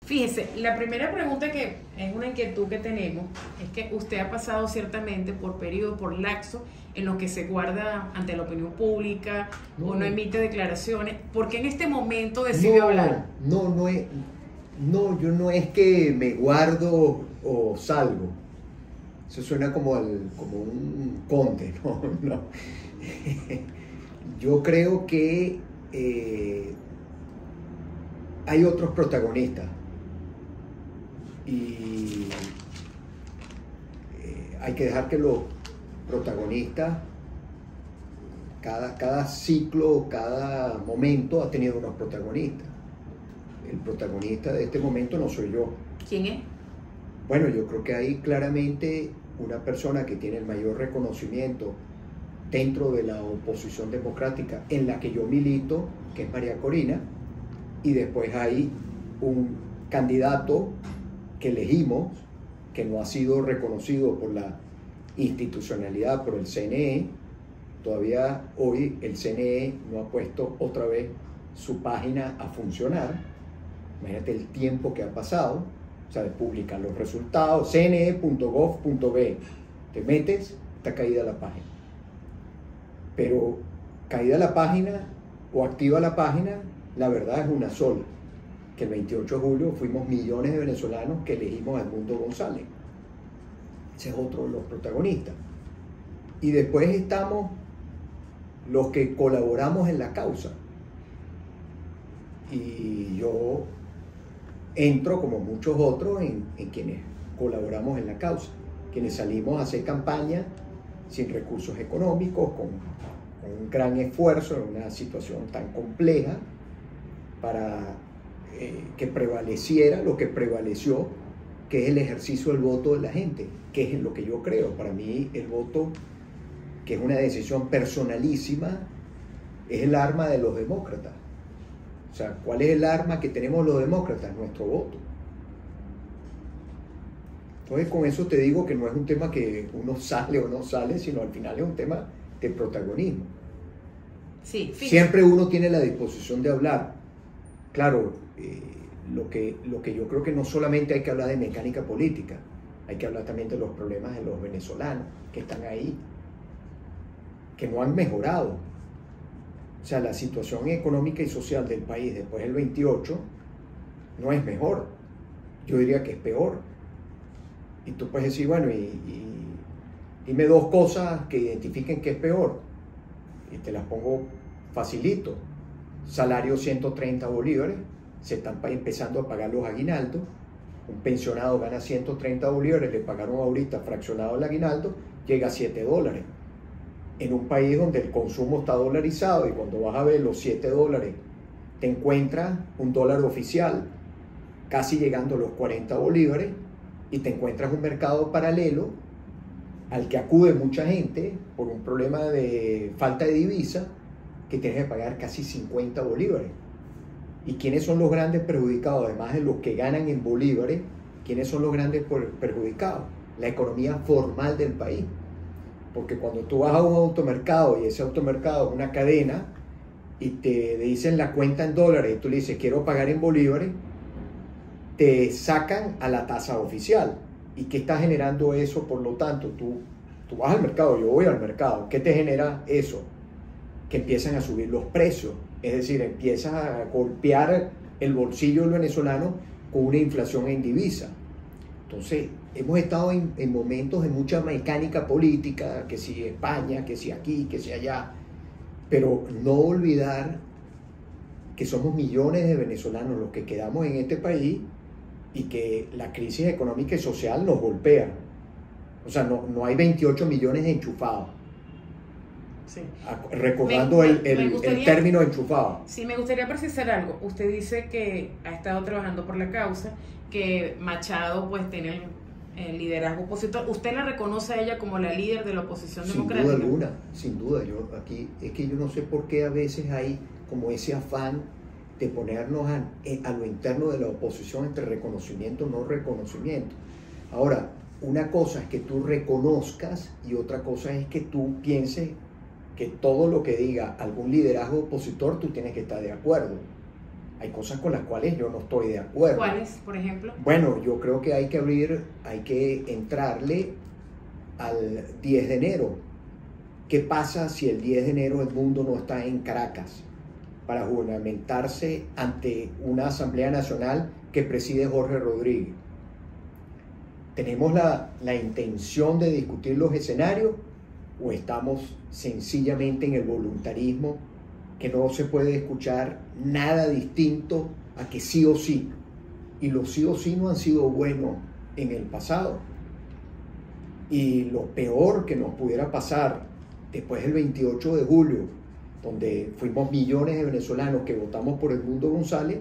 Fíjese, la primera pregunta que es una inquietud que tenemos es que usted ha pasado ciertamente por periodos, por lapsos en los que se guarda ante la opinión pública o no No, emite declaraciones. ¿Por qué en este momento decidió hablar? no es, no, yo no es que me guardo o salgo. Eso suena como un conde, no, no. Yo creo que hay otros protagonistas y hay que dejar que los protagonistas, cada ciclo, cada momento ha tenido unos protagonistas. El protagonista de este momento no soy yo. ¿Quién es? Bueno, yo creo que hay claramente una persona que tiene el mayor reconocimiento dentro de la oposición democrática en la que yo milito, que es María Corina, y después hay un candidato que elegimos, que no ha sido reconocido por la institucionalidad, por el CNE. Todavía hoy el CNE no ha puesto otra vez su página a funcionar. Imagínate el tiempo que ha pasado, o sea, de publicar los resultados, cne.gov.be. Te metes, está caída la página. Pero caída la página o activa la página, la verdad es una sola, que el 28 de julio fuimos millones de venezolanos que elegimos a Edmundo González. Ese es otro de los protagonistas. Y después estamos los que colaboramos en la causa. Y yo entro, como muchos otros, en quienes colaboramos en la causa, quienes salimos a hacer campaña sin recursos económicos, con un gran esfuerzo en una situación tan compleja para que prevaleciera lo que prevaleció, que es el ejercicio del voto de la gente, que es en lo que yo creo. Para mí el voto, que es una decisión personalísima, es el arma de los demócratas. O sea, ¿cuál es el arma que tenemos los demócratas? Nuestro voto. Entonces, con eso te digo que no es un tema que uno sale o no sale, sino al final es un tema de protagonismo. Sí, siempre uno tiene la disposición de hablar. Claro, lo que yo creo que no solamente hay que hablar de mecánica política, hay que hablar también de los problemas de los venezolanos que están ahí, que no han mejorado. O sea, la situación económica y social del país después del 28 no es mejor, yo diría que es peor. Y tú puedes decir, bueno, dime dos cosas que identifiquen que es peor, y te las pongo facilito. Salario 130 bolívares, se están empezando a pagar los aguinaldos. Un pensionado gana 130 bolívares, le pagaron ahorita fraccionado el aguinaldo, llega a $7. En un país donde el consumo está dolarizado, y cuando vas a ver los $7, te encuentras un dólar oficial casi llegando a los 40 bolívares, y te encuentras un mercado paralelo al que acude mucha gente por un problema de falta de divisa, que tienes que pagar casi 50 bolívares. ¿Y quiénes son los grandes perjudicados? Además de los que ganan en bolívares, ¿quiénes son los grandes perjudicados? La economía formal del país. Porque cuando tú vas a un automercado, y ese automercado es una cadena, y te dicen la cuenta en dólares, y tú le dices quiero pagar en bolívares, te sacan a la tasa oficial. ¿Y qué está generando eso? Por lo tanto, tú vas al mercado, yo voy al mercado, ¿qué te genera eso? Que empiezan a subir los precios, es decir, empiezas a golpear el bolsillo del venezolano con una inflación en divisa. Entonces, hemos estado en momentos de mucha mecánica política, que si España, que si aquí, que si allá, pero no olvidar que somos millones de venezolanos los que quedamos en este país y que la crisis económica y social nos golpea. O sea, no hay 28 millones de enchufados. Sí. Recordando el término enchufado. Sí, me gustaría precisar algo. Usted dice que ha estado trabajando por la causa, que Machado pues tiene el liderazgo opositor. ¿Usted la reconoce a ella como la líder de la oposición democrática? Sin duda alguna, sin duda. Yo aquí es que yo no sé por qué a veces hay como ese afán de ponernos a lo interno de la oposición entre reconocimiento y no reconocimiento. Ahora, una cosa es que tú reconozcas y otra cosa es que tú pienses que todo lo que diga algún liderazgo opositor tú tienes que estar de acuerdo. hay cosas con las cuales yo no estoy de acuerdo. ¿Cuáles, por ejemplo? Bueno, yo creo que hay que entrarle al 10 de enero. ¿Qué pasa si el 10 de enero el mundo no está en Caracas para juramentarse ante una Asamblea Nacional que preside Jorge Rodríguez? ¿Tenemos la intención de discutir los escenarios o estamos sencillamente en el voluntarismo que no se puede escuchar nada distinto a que sí o sí? Y los sí o sí no han sido buenos en el pasado. Y lo peor que nos pudiera pasar después del 28 de julio, donde fuimos millones de venezolanos que votamos por Edmundo González,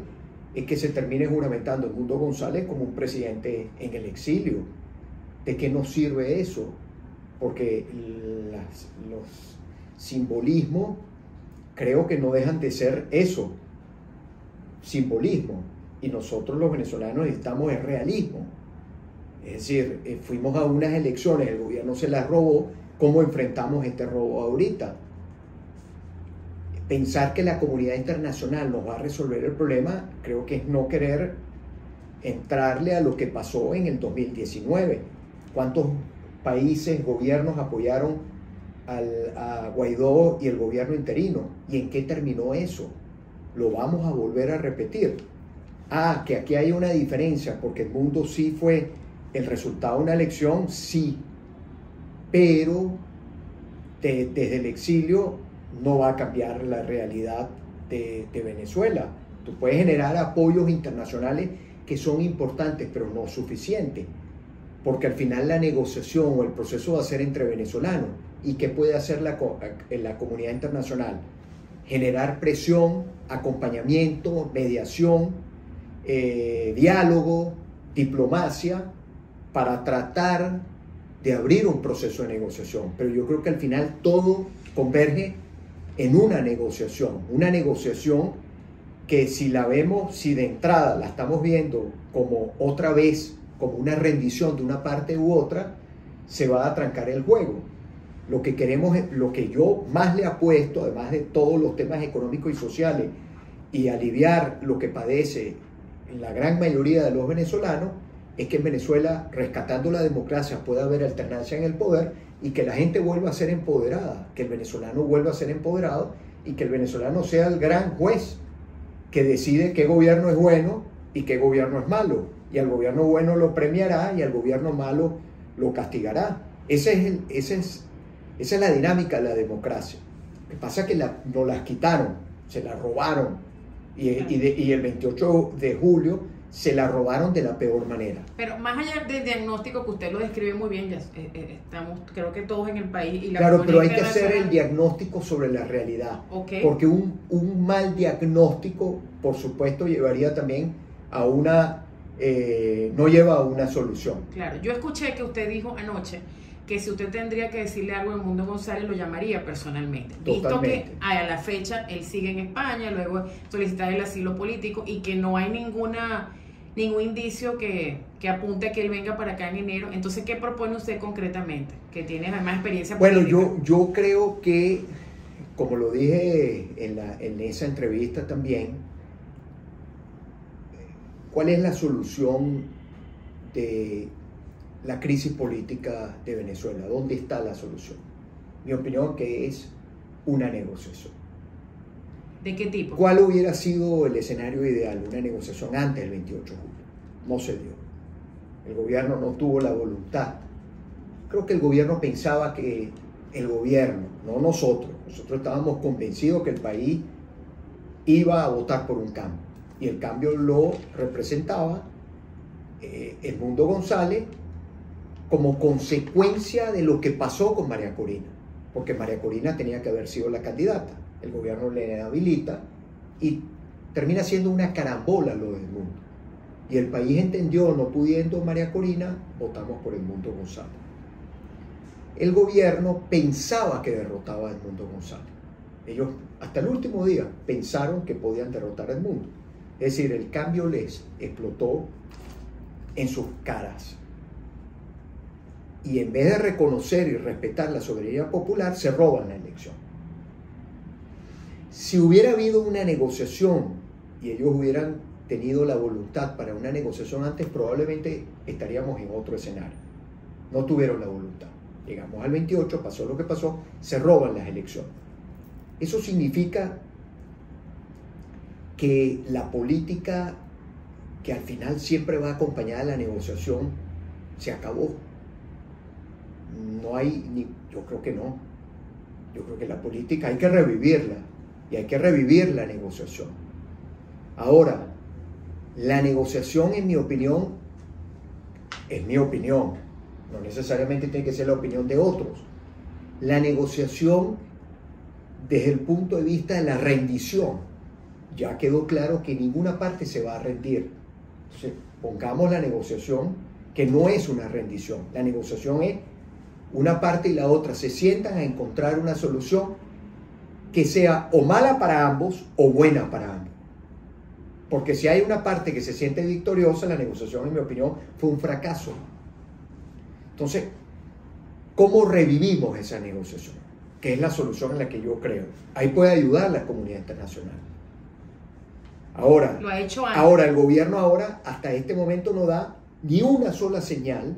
es que se termine juramentando Edmundo González como un presidente en el exilio. ¿De qué nos sirve eso? Porque los simbolismos creo que no dejan de ser eso, simbolismo. Y nosotros los venezolanos necesitamos el realismo. Es decir, fuimos a unas elecciones, el gobierno se las robó. ¿Cómo enfrentamos este robo ahorita? Pensar que la comunidad internacional nos va a resolver el problema, creo que es no querer entrarle a lo que pasó en el 2019. ¿Cuántos países, gobiernos apoyaron a Guaidó y el gobierno interino? ¿Y en qué terminó eso? Lo vamos a volver a repetir. Que aquí hay una diferencia, porque el mundo sí fue el resultado de una elección, sí, pero desde el exilio no va a cambiar la realidad de Venezuela. Tú puedes generar apoyos internacionales que son importantes, pero no suficientes, porque al final la negociación o el proceso va a ser entre venezolanos. ¿Y qué puede hacer la comunidad internacional? Generar presión, acompañamiento, mediación, diálogo, diplomacia, para tratar de abrir un proceso de negociación. Pero yo creo que al final todo converge en una negociación que si la vemos, si de entrada la estamos viendo como otra vez, como una rendición de una parte u otra, se va a trancar el juego. Lo que queremos, lo que yo más le apuesto, además de todos los temas económicos y sociales, y aliviar lo que padece la gran mayoría de los venezolanos, es que en Venezuela, rescatando la democracia, pueda haber alternancia en el poder y que la gente vuelva a ser empoderada, que el venezolano vuelva a ser empoderado y que el venezolano sea el gran juez que decide qué gobierno es bueno y qué gobierno es malo. Y al gobierno bueno lo premiará y al gobierno malo lo castigará. Esa es la dinámica de la democracia. Lo que pasa es que nos las quitaron, se la robaron. Y el 28 de julio se la robaron de la peor manera. Pero más allá del diagnóstico, que usted lo describe muy bien, ya estamos, creo que todos en el país. Y la claro, pero hay que hacer el diagnóstico sobre la realidad. Okay. Porque un mal diagnóstico, por supuesto, llevaría también a no lleva a una solución. Claro, yo escuché que usted dijo anoche que si usted tendría que decirle algo a Edmundo González, lo llamaría personalmente. Visto que a la fecha él sigue en España, luego solicitar el asilo político y que no hay ningún indicio que apunte a que él venga para acá en enero. Entonces, ¿qué propone usted concretamente? Que tiene además experiencia política. Bueno, yo creo que, como lo dije en esa entrevista también, ¿cuál es la solución de la crisis política de Venezuela? ¿Dónde está la solución? Mi opinión que es una negociación. ¿De qué tipo? ¿Cuál hubiera sido el escenario ideal? Una negociación antes del 28 de julio. No se dio. El gobierno no tuvo la voluntad. Creo que el gobierno pensaba que no nosotros estábamos convencidos que el país iba a votar por un cambio. Y el cambio lo representaba Edmundo González como consecuencia de lo que pasó con María Corina, porque María Corina tenía que haber sido la candidata, el gobierno le habilita y termina siendo una carambola lo de Edmundo. Y el país entendió, no pudiendo María Corina, votamos por Edmundo González. El gobierno pensaba que derrotaba a Edmundo González. Ellos hasta el último día pensaron que podían derrotar a Edmundo. Es decir, el cambio les explotó en sus caras. Y en vez de reconocer y respetar la soberanía popular, se roban la elección. Si hubiera habido una negociación y ellos hubieran tenido la voluntad para una negociación antes, probablemente estaríamos en otro escenario. No tuvieron la voluntad. Llegamos al 28, pasó lo que pasó, se roban las elecciones. Eso significa que la política, que al final siempre va acompañada de la negociación, se acabó. No hay, yo creo que no. Yo creo que la política hay que revivirla, y hay que revivir la negociación. Ahora, la negociación, en mi opinión, es mi opinión, no necesariamente tiene que ser la opinión de otros. La negociación, desde el punto de vista de la rendición, ya quedó claro que ninguna parte se va a rendir. Entonces, pongamos la negociación, que no es una rendición. La negociación es una parte y la otra se sientan a encontrar una solución que sea o mala para ambos o buena para ambos. Porque si hay una parte que se siente victoriosa, la negociación, en mi opinión, fue un fracaso. Entonces, ¿cómo revivimos esa negociación? Que es la solución en la que yo creo. Ahí puede ayudar la comunidad internacional. Ahora, lo ha hecho antes. Ahora el gobierno hasta este momento no da ni una sola señal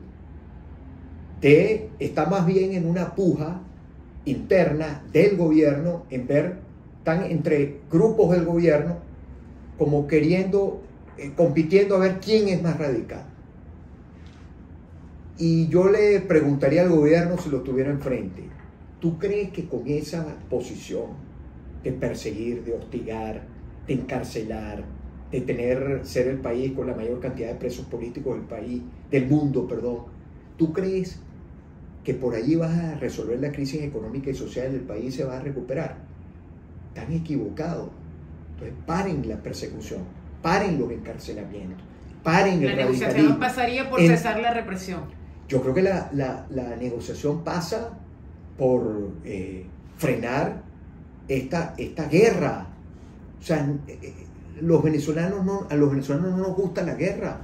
de, está más bien en una puja interna del gobierno, en ver, están entre grupos del gobierno como queriendo, compitiendo a ver quién es más radical. Y yo le preguntaría al gobierno, si lo tuviera enfrente, ¿tú crees que con esa posición de perseguir, de hostigar, de encarcelar, de ser el país con la mayor cantidad de presos políticos del mundo, ¿tú crees que por allí vas a resolver la crisis económica y social del país y se va a recuperar? Están equivocados. Entonces paren la persecución, paren los encarcelamientos, paren el radicalismo. La negociación pasaría por cesar la represión. Yo creo que la negociación pasa por frenar esta guerra. O sea, a los venezolanos no nos gusta la guerra.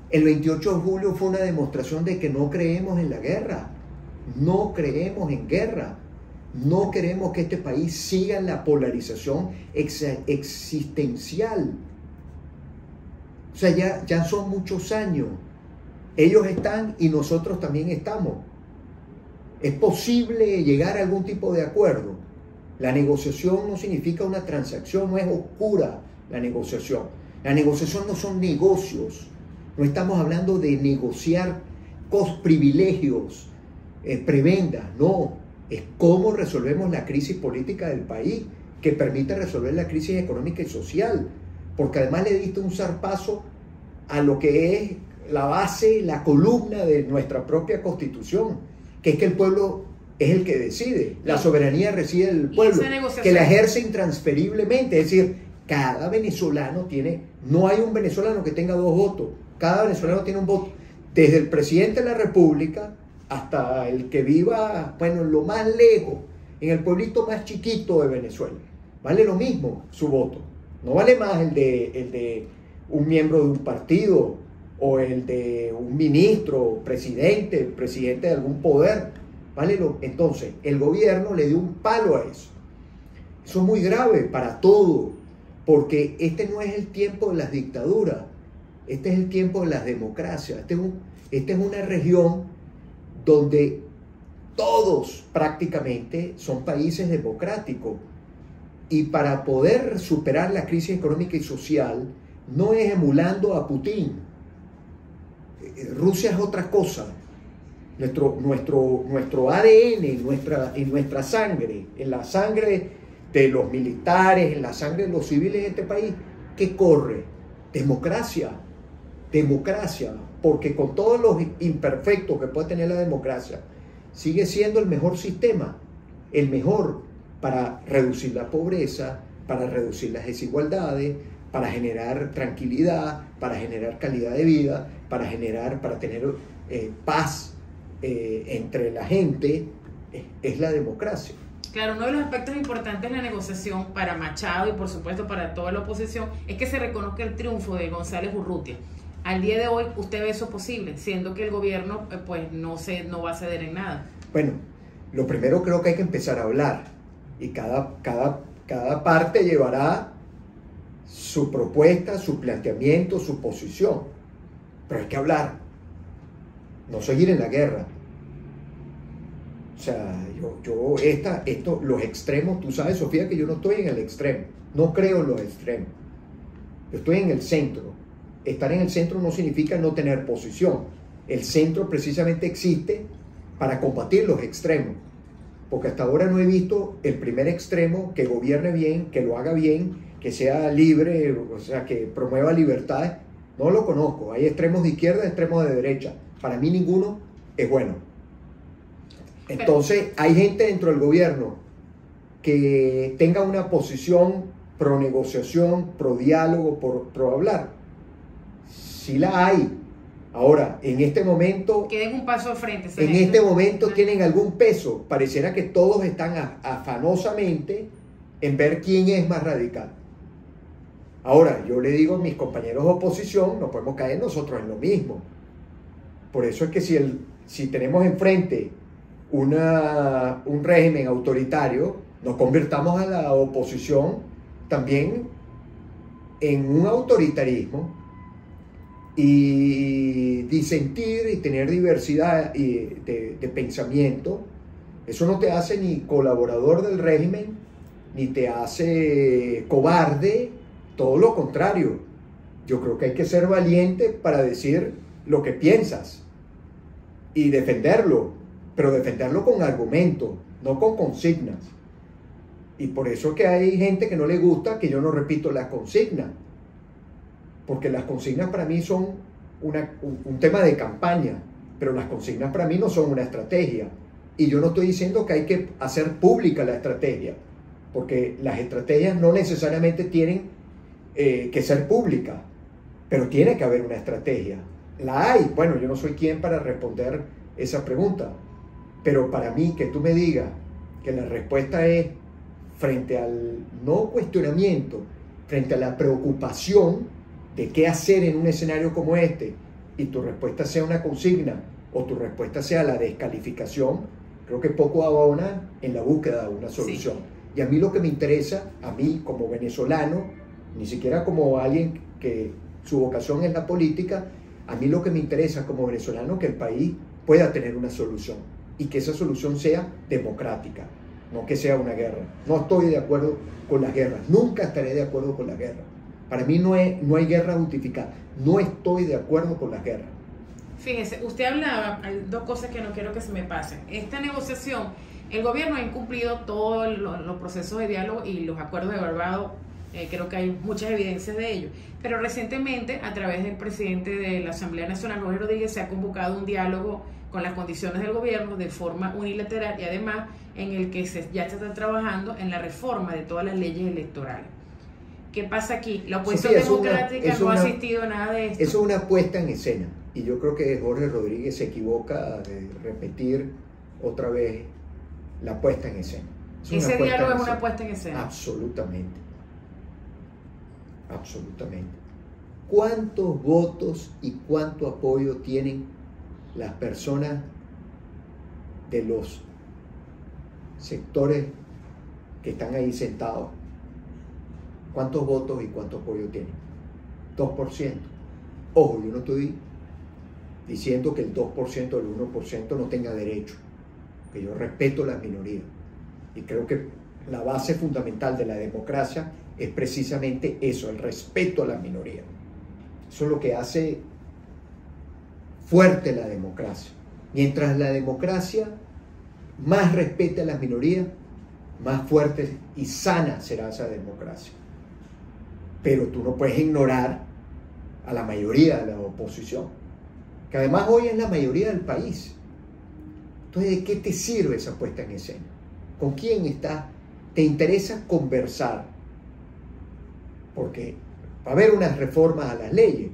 El 28 de julio fue una demostración de que no creemos en la guerra. No creemos en guerra. No queremos que este país siga en la polarización existencial. O sea, ya son muchos años. Ellos están y nosotros también estamos. ¿Es posible llegar a algún tipo de acuerdo? La negociación no significa una transacción, no es oscura la negociación. La negociación no son negocios. No estamos hablando de negociar privilegios, prebendas, no. Es cómo resolvemos la crisis política del país, que permite resolver la crisis económica y social. Porque además le diste un zarpazo a lo que es la base, la columna de nuestra propia Constitución, que es que el pueblo es el que decide. La soberanía reside en el pueblo, que la ejerce intransferiblemente. Es decir, cada venezolano no hay un venezolano que tenga 2 votos. Cada venezolano tiene un voto. Desde el presidente de la República hasta el que viva, en lo más lejos, en el pueblito más chiquito de Venezuela. Vale lo mismo su voto. No vale más el de un miembro de un partido o el de un ministro, presidente de algún poder. Entonces, el gobierno le dio un palo a eso. Eso es muy grave para todo, porque este no es el tiempo de las dictaduras, este es el tiempo de las democracias. Esta es una región donde todos prácticamente son países democráticos. Y para poder superar la crisis económica y social, no es emulando a Putin. Rusia es otra cosa. Nuestro ADN, en nuestra sangre, en la sangre de los militares, en la sangre de los civiles de este país, ¿qué corre? Democracia. Democracia. Porque con todos los imperfectos que puede tener la democracia, sigue siendo el mejor sistema, el mejor para reducir la pobreza, para reducir las desigualdades, para generar tranquilidad, para generar calidad de vida, para tener paz entre la gente, es la democracia. Claro, uno de los aspectos importantes de la negociación para Machado y por supuesto para toda la oposición es que se reconozca el triunfo de González Urrutia. Al día de hoy, ¿usted ve eso posible? Siendo que el gobierno no va a ceder en nada. Bueno, lo primero creo que hay que empezar a hablar y cada parte llevará su propuesta, su planteamiento, su posición. Pero hay que hablar, no seguir en la guerra. O sea, los extremos, tú sabes, Sofía, que yo no estoy en el extremo, no creo en los extremos. Yo estoy en el centro. Estar en el centro no significa no tener posición. El centro precisamente existe para combatir los extremos. Porque hasta ahora no he visto el primer extremo que gobierne bien, que lo haga bien, que sea libre, o sea, que promueva libertades. No lo conozco. Hay extremos de izquierda y extremos de derecha. Para mí ninguno es bueno. Entonces, hay gente dentro del gobierno que tenga una posición pro negociación, pro diálogo, pro hablar. Sí la hay. Ahora, en este momento... Que den un paso al frente. En este momento tienen algún peso. Pareciera que todos están afanosamente en ver quién es más radical. Ahora, yo le digo a mis compañeros de oposición, no podemos caer nosotros en lo mismo. Por eso es que si tenemos enfrente un régimen autoritario, nos convirtamos a la oposición también en un autoritarismo y disentir y tener diversidad de pensamiento. Eso no te hace ni colaborador del régimen, ni te hace cobarde, todo lo contrario. Yo creo que hay que ser valiente para decir lo que piensas y defenderlo, pero defenderlo con argumentos, no con consignas. Y por eso es que hay gente que no le gusta que yo no repito las consignas, porque las consignas para mí son un tema de campaña, pero las consignas para mí no son una estrategia. Y yo no estoy diciendo que hay que hacer pública la estrategia, porque las estrategias no necesariamente tienen que ser públicas, pero tiene que haber una estrategia. La hay. Bueno, yo no soy quien para responder esa pregunta, pero para mí que tú me digas que la respuesta es frente al no cuestionamiento, frente a la preocupación de qué hacer en un escenario como este, y tu respuesta sea una consigna o tu respuesta sea la descalificación, creo que poco abona en la búsqueda de una solución. Sí. Y a mí lo que me interesa, a mí como venezolano, ni siquiera como alguien que su vocación es la política, a mí lo que me interesa como venezolano es que el país pueda tener una solución y que esa solución sea democrática, no que sea una guerra. No estoy de acuerdo con las guerras, nunca estaré de acuerdo con la guerra. Para mí no hay guerra justificada, no estoy de acuerdo con las guerras. Fíjese, usted hablaba, hay dos cosas que no quiero que se me pasen. Esta negociación, el gobierno ha incumplido todos los procesos de diálogo y los acuerdos de Barbados, creo que hay muchas evidencias de ello. Pero recientemente, a través del presidente de la Asamblea Nacional, Jorge Rodríguez, se ha convocado un diálogo con las condiciones del gobierno de forma unilateral y además en el que ya se está trabajando en la reforma de todas las leyes electorales. ¿Qué pasa aquí? La oposición democrática no ha asistido a nada de esto. Eso es una puesta en escena. Y yo creo que Jorge Rodríguez se equivoca de repetir otra vez la puesta en escena. Ese diálogo es una puesta en escena. Absolutamente. Absolutamente. ¿Cuántos votos y cuánto apoyo tienen las personas de los sectores que están ahí sentados? ¿Cuántos votos y cuánto apoyo tienen? 2%. Ojo, yo no estoy diciendo que el 2% o el 1% no tenga derecho, que yo respeto las minorías. Y creo que la base fundamental de la democracia es precisamente eso, el respeto a las minorías. Eso es lo que hace fuerte la democracia. Mientras la democracia más respete a las minorías, más fuerte y sana será esa democracia. Pero tú no puedes ignorar a la mayoría de la oposición, que además hoy es la mayoría del país. Entonces, ¿de qué te sirve esa puesta en escena? ¿Con quién estás? ¿Te interesa conversar? Porque va a haber unas reformas a las leyes.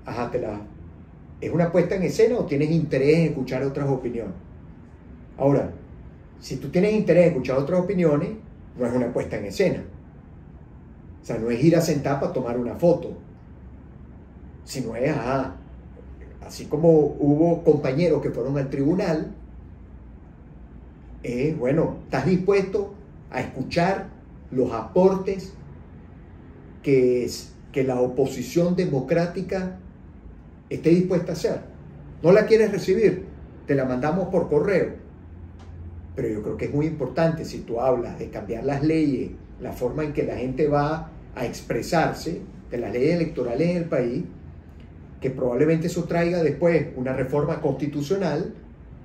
Ajá, ¿es una puesta en escena o tienes interés en escuchar otras opiniones? Ahora, si tú tienes interés en escuchar otras opiniones, no es una puesta en escena. O sea, no es ir a sentar para tomar una foto, sino es, así como hubo compañeros que fueron al tribunal, bueno, ¿estás dispuesto a escuchar los aportes que la oposición democrática esté dispuesta a hacer. ¿No la quieres recibir? Te la mandamos por correo. Pero yo creo que es muy importante, si tú hablas de cambiar las leyes, la forma en que la gente va a expresarse, de las leyes electorales en el país, que probablemente eso traiga después una reforma constitucional,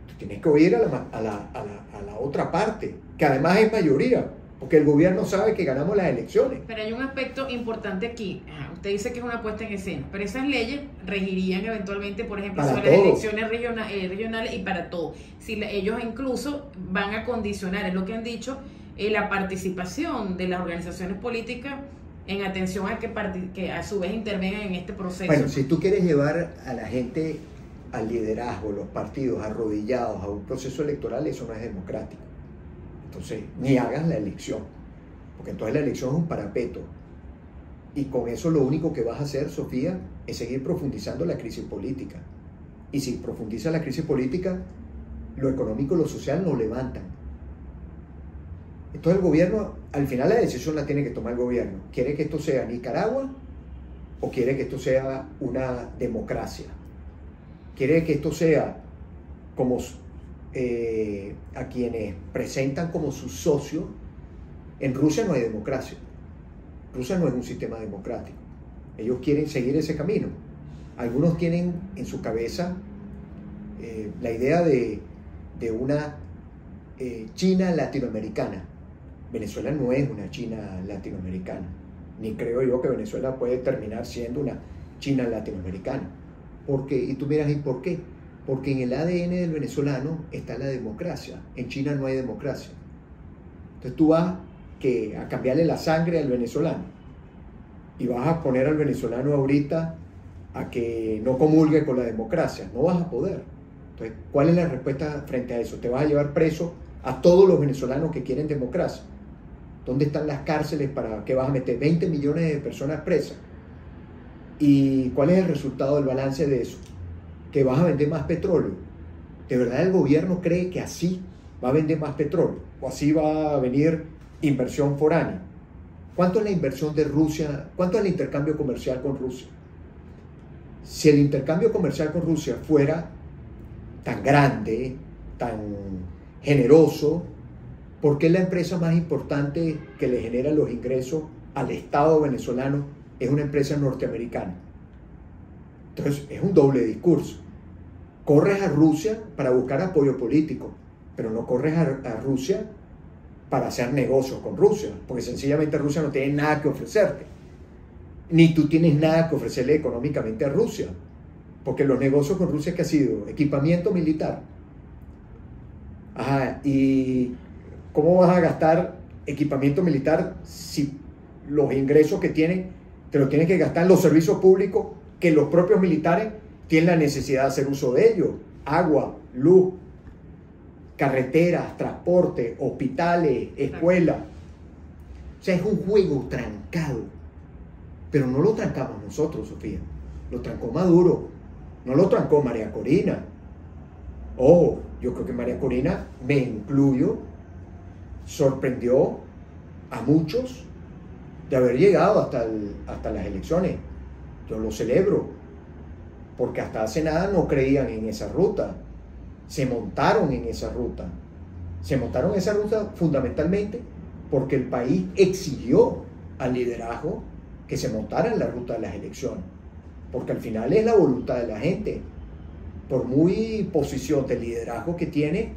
tú tienes que oír a la otra parte, que además es mayoría, porque el gobierno sabe que ganamos las elecciones. Pero hay un aspecto importante aquí. Usted dice que es una puesta en escena, pero esas leyes regirían eventualmente, por ejemplo, para sobre todos. las elecciones regionales y para todo. Si ellos incluso van a condicionar, es lo que han dicho, la participación de las organizaciones políticas en atención a que a su vez intervengan en este proceso. Bueno, si tú quieres llevar a la gente al liderazgo, los partidos arrodillados a un proceso electoral, eso no es democrático. Entonces, ni hagas la elección, porque entonces la elección es un parapeto. Y con eso lo único que vas a hacer, Sofía, es seguir profundizando la crisis política. Y si profundiza la crisis política, lo económico y lo social no levantan. Entonces el gobierno, al final la decisión la tiene que tomar el gobierno. ¿Quiere que esto sea Nicaragua o quiere que esto sea una democracia? ¿Quiere que esto sea como a quienes presentan como sus socios? En Rusia no hay democracia. Rusia no es un sistema democrático. Ellos quieren seguir ese camino. Algunos tienen en su cabeza la idea de una China latinoamericana. Venezuela no es una China latinoamericana, ni creo yo que Venezuela puede terminar siendo una China latinoamericana. Y tú miras, ¿y por qué? Porque en el ADN del venezolano está la democracia. En China no hay democracia. Entonces tú vas a cambiarle la sangre al venezolano y vas a poner al venezolano ahorita a que no comulgue con la democracia. No vas a poder. Entonces, ¿cuál es la respuesta frente a eso? ¿Te vas a llevar preso a todos los venezolanos que quieren democracia? ¿Dónde están las cárceles para que vas a meter 20 millones de personas presas? ¿Y cuál es el resultado del balance de eso? Que vas a vender más petróleo. ¿De verdad el gobierno cree que así va a vender más petróleo? ¿O así va a venir inversión foránea? ¿Cuánto es la inversión de Rusia? ¿Cuánto es el intercambio comercial con Rusia? Si el intercambio comercial con Rusia fuera tan grande, tan generoso, ¿por qué la empresa más importante que le genera los ingresos al Estado venezolano es una empresa norteamericana? Entonces es un doble discurso. Corres a Rusia para buscar apoyo político, pero no corres a Rusia para hacer negocios con Rusia, porque sencillamente Rusia no tiene nada que ofrecerte, ni tú tienes nada que ofrecerle económicamente a Rusia, porque los negocios con Rusia, ¿qué ha sido? Equipamiento militar. Ajá, ¿y cómo vas a gastar equipamiento militar si los ingresos que tienen te los tienes que gastar en los servicios públicos que los propios militares tienen la necesidad de hacer uso de ellos? Agua, luz, carreteras, transporte, hospitales, escuelas. O sea, es un juego trancado. Pero no lo trancamos nosotros, Sofía. Lo trancó Maduro. No lo trancó María Corina. Ojo, yo creo que María Corina, me incluyo, sorprendió a muchos de haber llegado hasta las elecciones. Yo lo celebro, porque hasta hace nada no creían en esa ruta. Se montaron en esa ruta. Se montaron en esa ruta fundamentalmente porque el país exigió al liderazgo que se montara en la ruta de las elecciones. Porque al final es la voluntad de la gente. Por muy posición de liderazgo que tiene,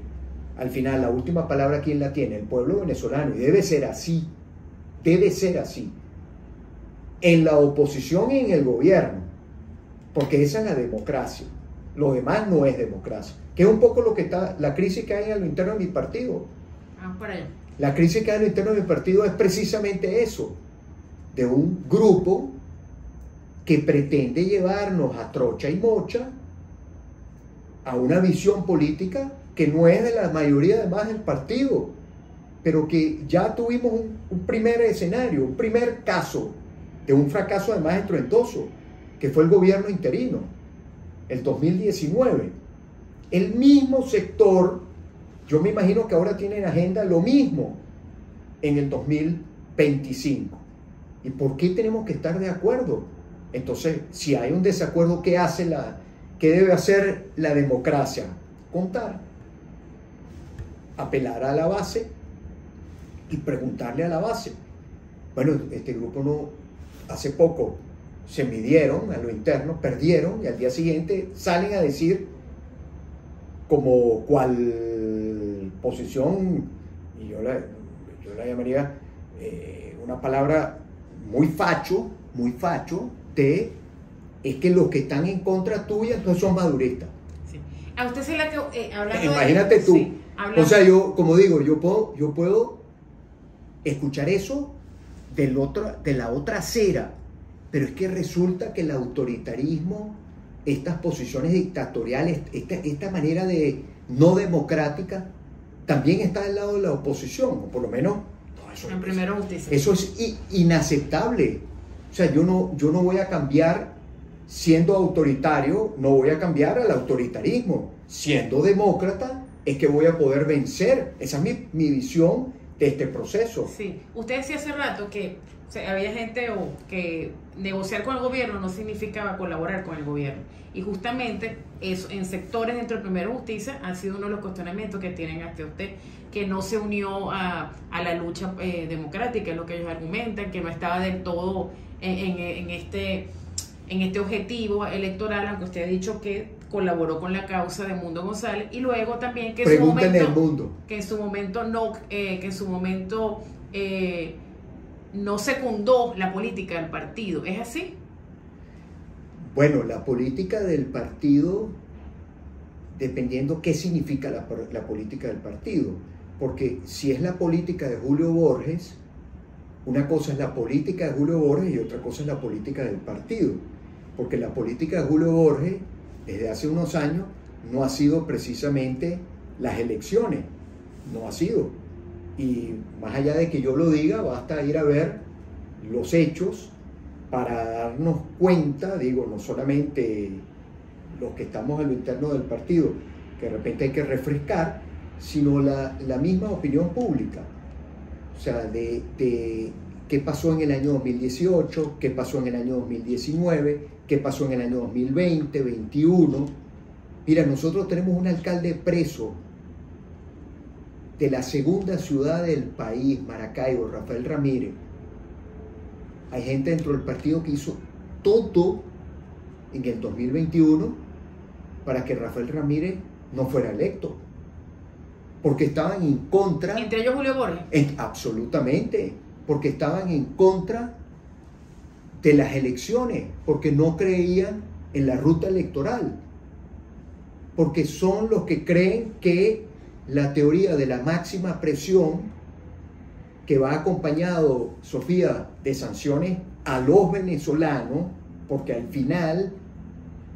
al final la última palabra, ¿quién la tiene? El pueblo venezolano. Y debe ser así. Debe ser así. En la oposición y en el gobierno. Porque esa es la democracia. Lo demás no es democracia. Que es un poco lo que está, la crisis que hay en lo interno de mi partido. Por allá. La crisis que hay en lo interno de mi partido es precisamente eso. De un grupo que pretende llevarnos a trocha y mocha a una visión política que no es de la mayoría además del partido, pero que ya tuvimos un primer escenario, un primer caso de un fracaso además estruendoso, que fue el gobierno interino, el 2019. El mismo sector, yo me imagino que ahora tienen en agenda lo mismo en el 2025. ¿Y por qué tenemos que estar de acuerdo? Entonces, si hay un desacuerdo, ¿qué debe hacer la democracia? Contar, apelar a la base y preguntarle a la base. Bueno, este grupo no, hace poco se midieron a lo interno, perdieron y al día siguiente salen a decir como cual posición, y yo la llamaría una palabra muy facho, es que los que están en contra tuya entonces son maduristas. Sí. A usted se le hablando imagínate tú, sí, o sea, yo, como digo, yo puedo escuchar eso de la otra acera, pero es que resulta que el autoritarismo, estas posiciones dictatoriales, esta manera de no democrática, también está del lado de la oposición, o por lo menos en primera justicia. Eso es inaceptable. O sea, yo no voy a cambiar siendo autoritario, no voy a cambiar al autoritarismo. Siendo demócrata es que voy a poder vencer. Esa es mi visión de este proceso. Sí, usted decía hace rato que había gente que negociar con el gobierno no significaba colaborar con el gobierno. Y justamente eso, en sectores dentro de Primera Justicia, ha sido uno de los cuestionamientos que tienen hacia usted, que no se unió a la lucha democrática, es lo que ellos argumentan, que no estaba del todo en este objetivo electoral, aunque usted ha dicho que colaboró con la causa de Mundo González, y luego también que en su momento no secundó la política del partido. ¿Es así? Bueno, la política del partido, dependiendo qué significa la política del partido, porque si es la política de Julio Borges, una cosa es la política de Julio Borges y otra cosa es la política del partido, porque la política de Julio Borges desde hace unos años no ha sido precisamente las elecciones, no ha sido, y más allá de que yo lo diga, basta ir a ver los hechos para darnos cuenta, digo, no solamente los que estamos en lo interno del partido, que de repente hay que refrescar, sino la misma opinión pública. O sea, de qué pasó en el año 2018, qué pasó en el año 2019, qué pasó en el año 2020, 2021. Mira, nosotros tenemos un alcalde preso de la segunda ciudad del país, Maracaibo, Rafael Ramírez. Hay gente dentro del partido que hizo todo en el 2021 para que Rafael Ramírez no fuera electo, porque estaban en contra. ¿Entre ellos Julio Borges? Absolutamente, porque estaban en contra de las elecciones, porque no creían en la ruta electoral, porque son los que creen que la teoría de la máxima presión, que va acompañado, Sofía, de sanciones a los venezolanos, porque al final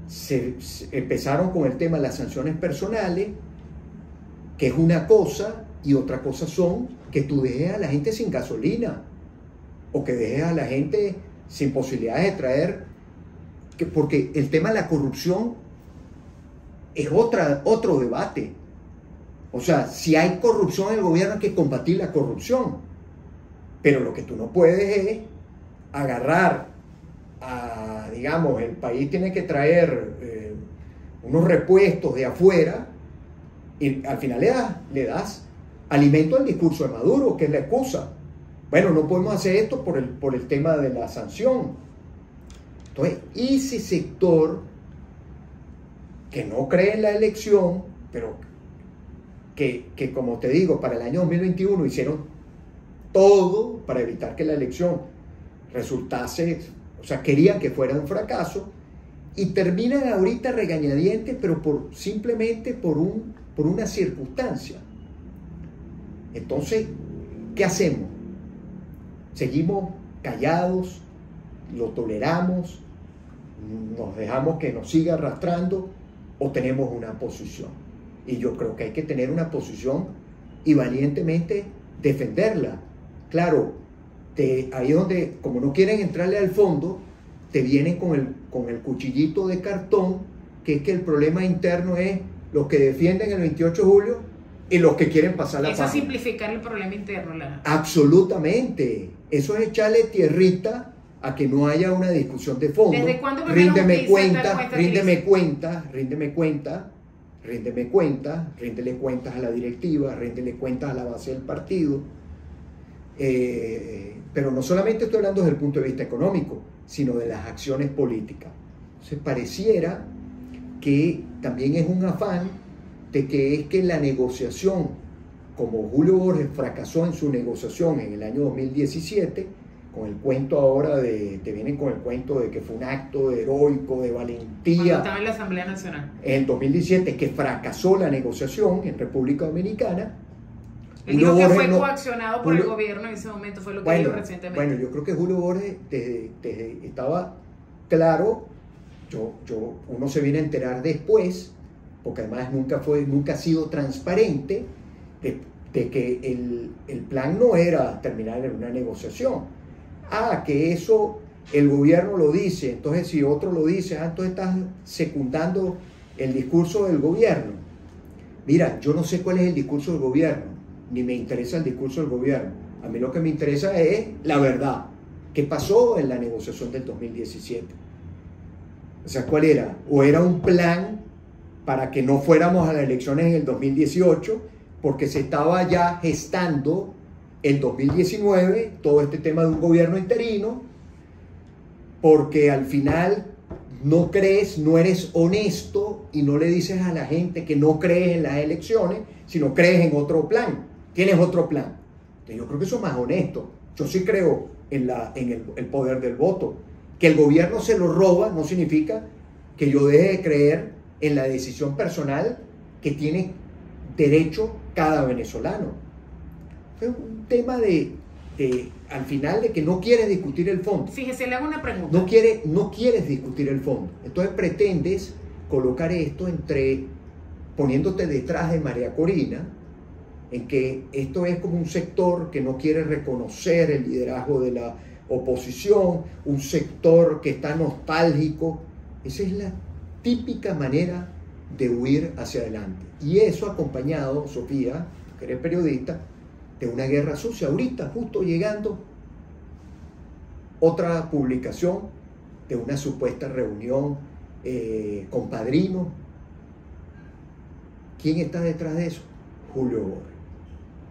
se empezaron con el tema de las sanciones personales, que es una cosa, y otra cosa son que tú dejes a la gente sin gasolina, o que dejes a la gente sin posibilidades de traer, porque el tema de la corrupción es otro debate. O sea, si hay corrupción en el gobierno hay que combatir la corrupción. Pero lo que tú no puedes es agarrar digamos, el país tiene que traer unos repuestos de afuera y al final le das alimento al discurso de Maduro, que es la excusa. Bueno, no podemos hacer esto por el tema de la sanción. Entonces, ese sector que no cree en la elección, pero que como te digo, para el año 2021 hicieron todo para evitar que la elección resultase, o sea, querían que fuera un fracaso, y terminan ahorita regañadientes, pero simplemente por una circunstancia. Entonces, ¿qué hacemos? ¿Seguimos callados? ¿Lo toleramos? ¿Nos dejamos que nos siga arrastrando? ¿O tenemos una posición? Y yo creo que hay que tener una posición y valientemente defenderla. Claro, ahí donde, como no quieren entrarle al fondo, te vienen con el cuchillito de cartón, que es que el problema interno es los que defienden el 28 de julio y los que quieren pasar la página. Eso es simplificar el problema interno. Absolutamente. Eso es echarle tierrita a que no haya una discusión de fondo. ¿Desde cuándo ríndeme cuentas, ríndele cuentas a la directiva, ríndele cuentas a la base del partido. Pero no solamente estoy hablando desde el punto de vista económico, sino de las acciones políticas. Entonces pareciera que también es un afán de que es que la negociación, como Julio Borges fracasó en su negociación en el año 2017, con el cuento ahora te vienen con el cuento de que fue un acto heroico, de valentía. Cuando estaba en la Asamblea Nacional. En el 2017, que fracasó la negociación en República Dominicana. Él dijo que fue coaccionado por el gobierno en ese momento, fue lo que dijo recientemente. Bueno, yo creo que Julio Borges estaba claro, uno se viene a enterar después, porque además nunca ha sido transparente, de que el plan no era terminar en una negociación. Que eso el gobierno lo dice, entonces si otro lo dice, entonces estás secundando el discurso del gobierno. Mira, yo no sé cuál es el discurso del gobierno, ni me interesa el discurso del gobierno. A mí lo que me interesa es la verdad. ¿Qué pasó en la negociación del 2017? O sea, ¿cuál era? ¿O era un plan para que no fuéramos a las elecciones en el 2018 porque se estaba ya gestando el 2019 todo este tema de un gobierno interino, porque al final no eres honesto y no le dices a la gente que no crees en las elecciones, sino crees en otro plan, tienes otro plan? Entonces yo creo que eso es más honesto. Yo sí creo en el poder del voto. Que el gobierno se lo roba no significa que yo deje de creer en la decisión personal que tiene derecho cada venezolano. Es un tema al final, de que no quieres discutir el fondo. Fíjese, le hago una pregunta. No quieres discutir el fondo. Entonces pretendes colocar esto poniéndote detrás de María Corina, en que esto es como un sector que no quiere reconocer el liderazgo de la oposición, un sector que está nostálgico. Esa es la típica manera de huir hacia adelante. Y eso acompañado, Sofía, que eres periodista, de una guerra sucia. Ahorita, justo llegando, otra publicación de una supuesta reunión con padrinos. ¿Quién está detrás de eso? Julio Borges.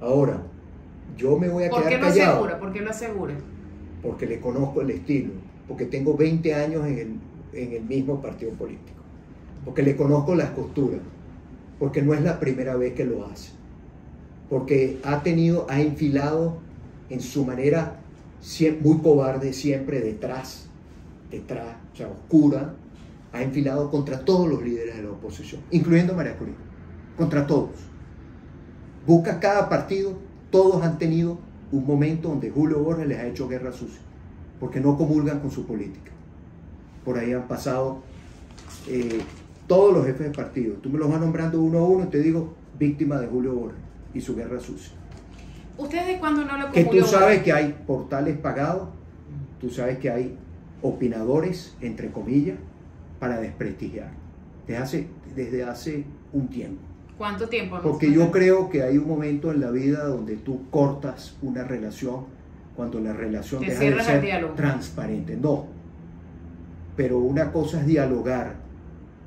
Ahora, yo me voy a quedar callado. ¿Por qué lo asegura? Porque le conozco el estilo, porque tengo 20 años en el mismo partido político, porque le conozco las costuras, porque no es la primera vez que lo hace, porque ha enfilado en su manera muy cobarde, siempre detrás, o sea, oscura, ha enfilado contra todos los líderes de la oposición, incluyendo a María Corina, contra todos. Busca cada partido, todos han tenido un momento donde Julio Borges les ha hecho guerra sucia, porque no comulgan con su política. Por ahí han pasado todos los jefes de partido. Tú me los vas nombrando uno a uno y te digo, víctima de Julio Borges y su guerra sucia. ¿Ustedes de cuándo no lo Que tú sabes que hay portales pagados, tú sabes que hay opinadores, entre comillas, para desprestigiar. Desde hace un tiempo. ¿Cuánto tiempo? Porque yo creo que hay un momento en la vida donde tú cortas una relación cuando la relación deja de ser transparente. No. Pero una cosa es dialogar,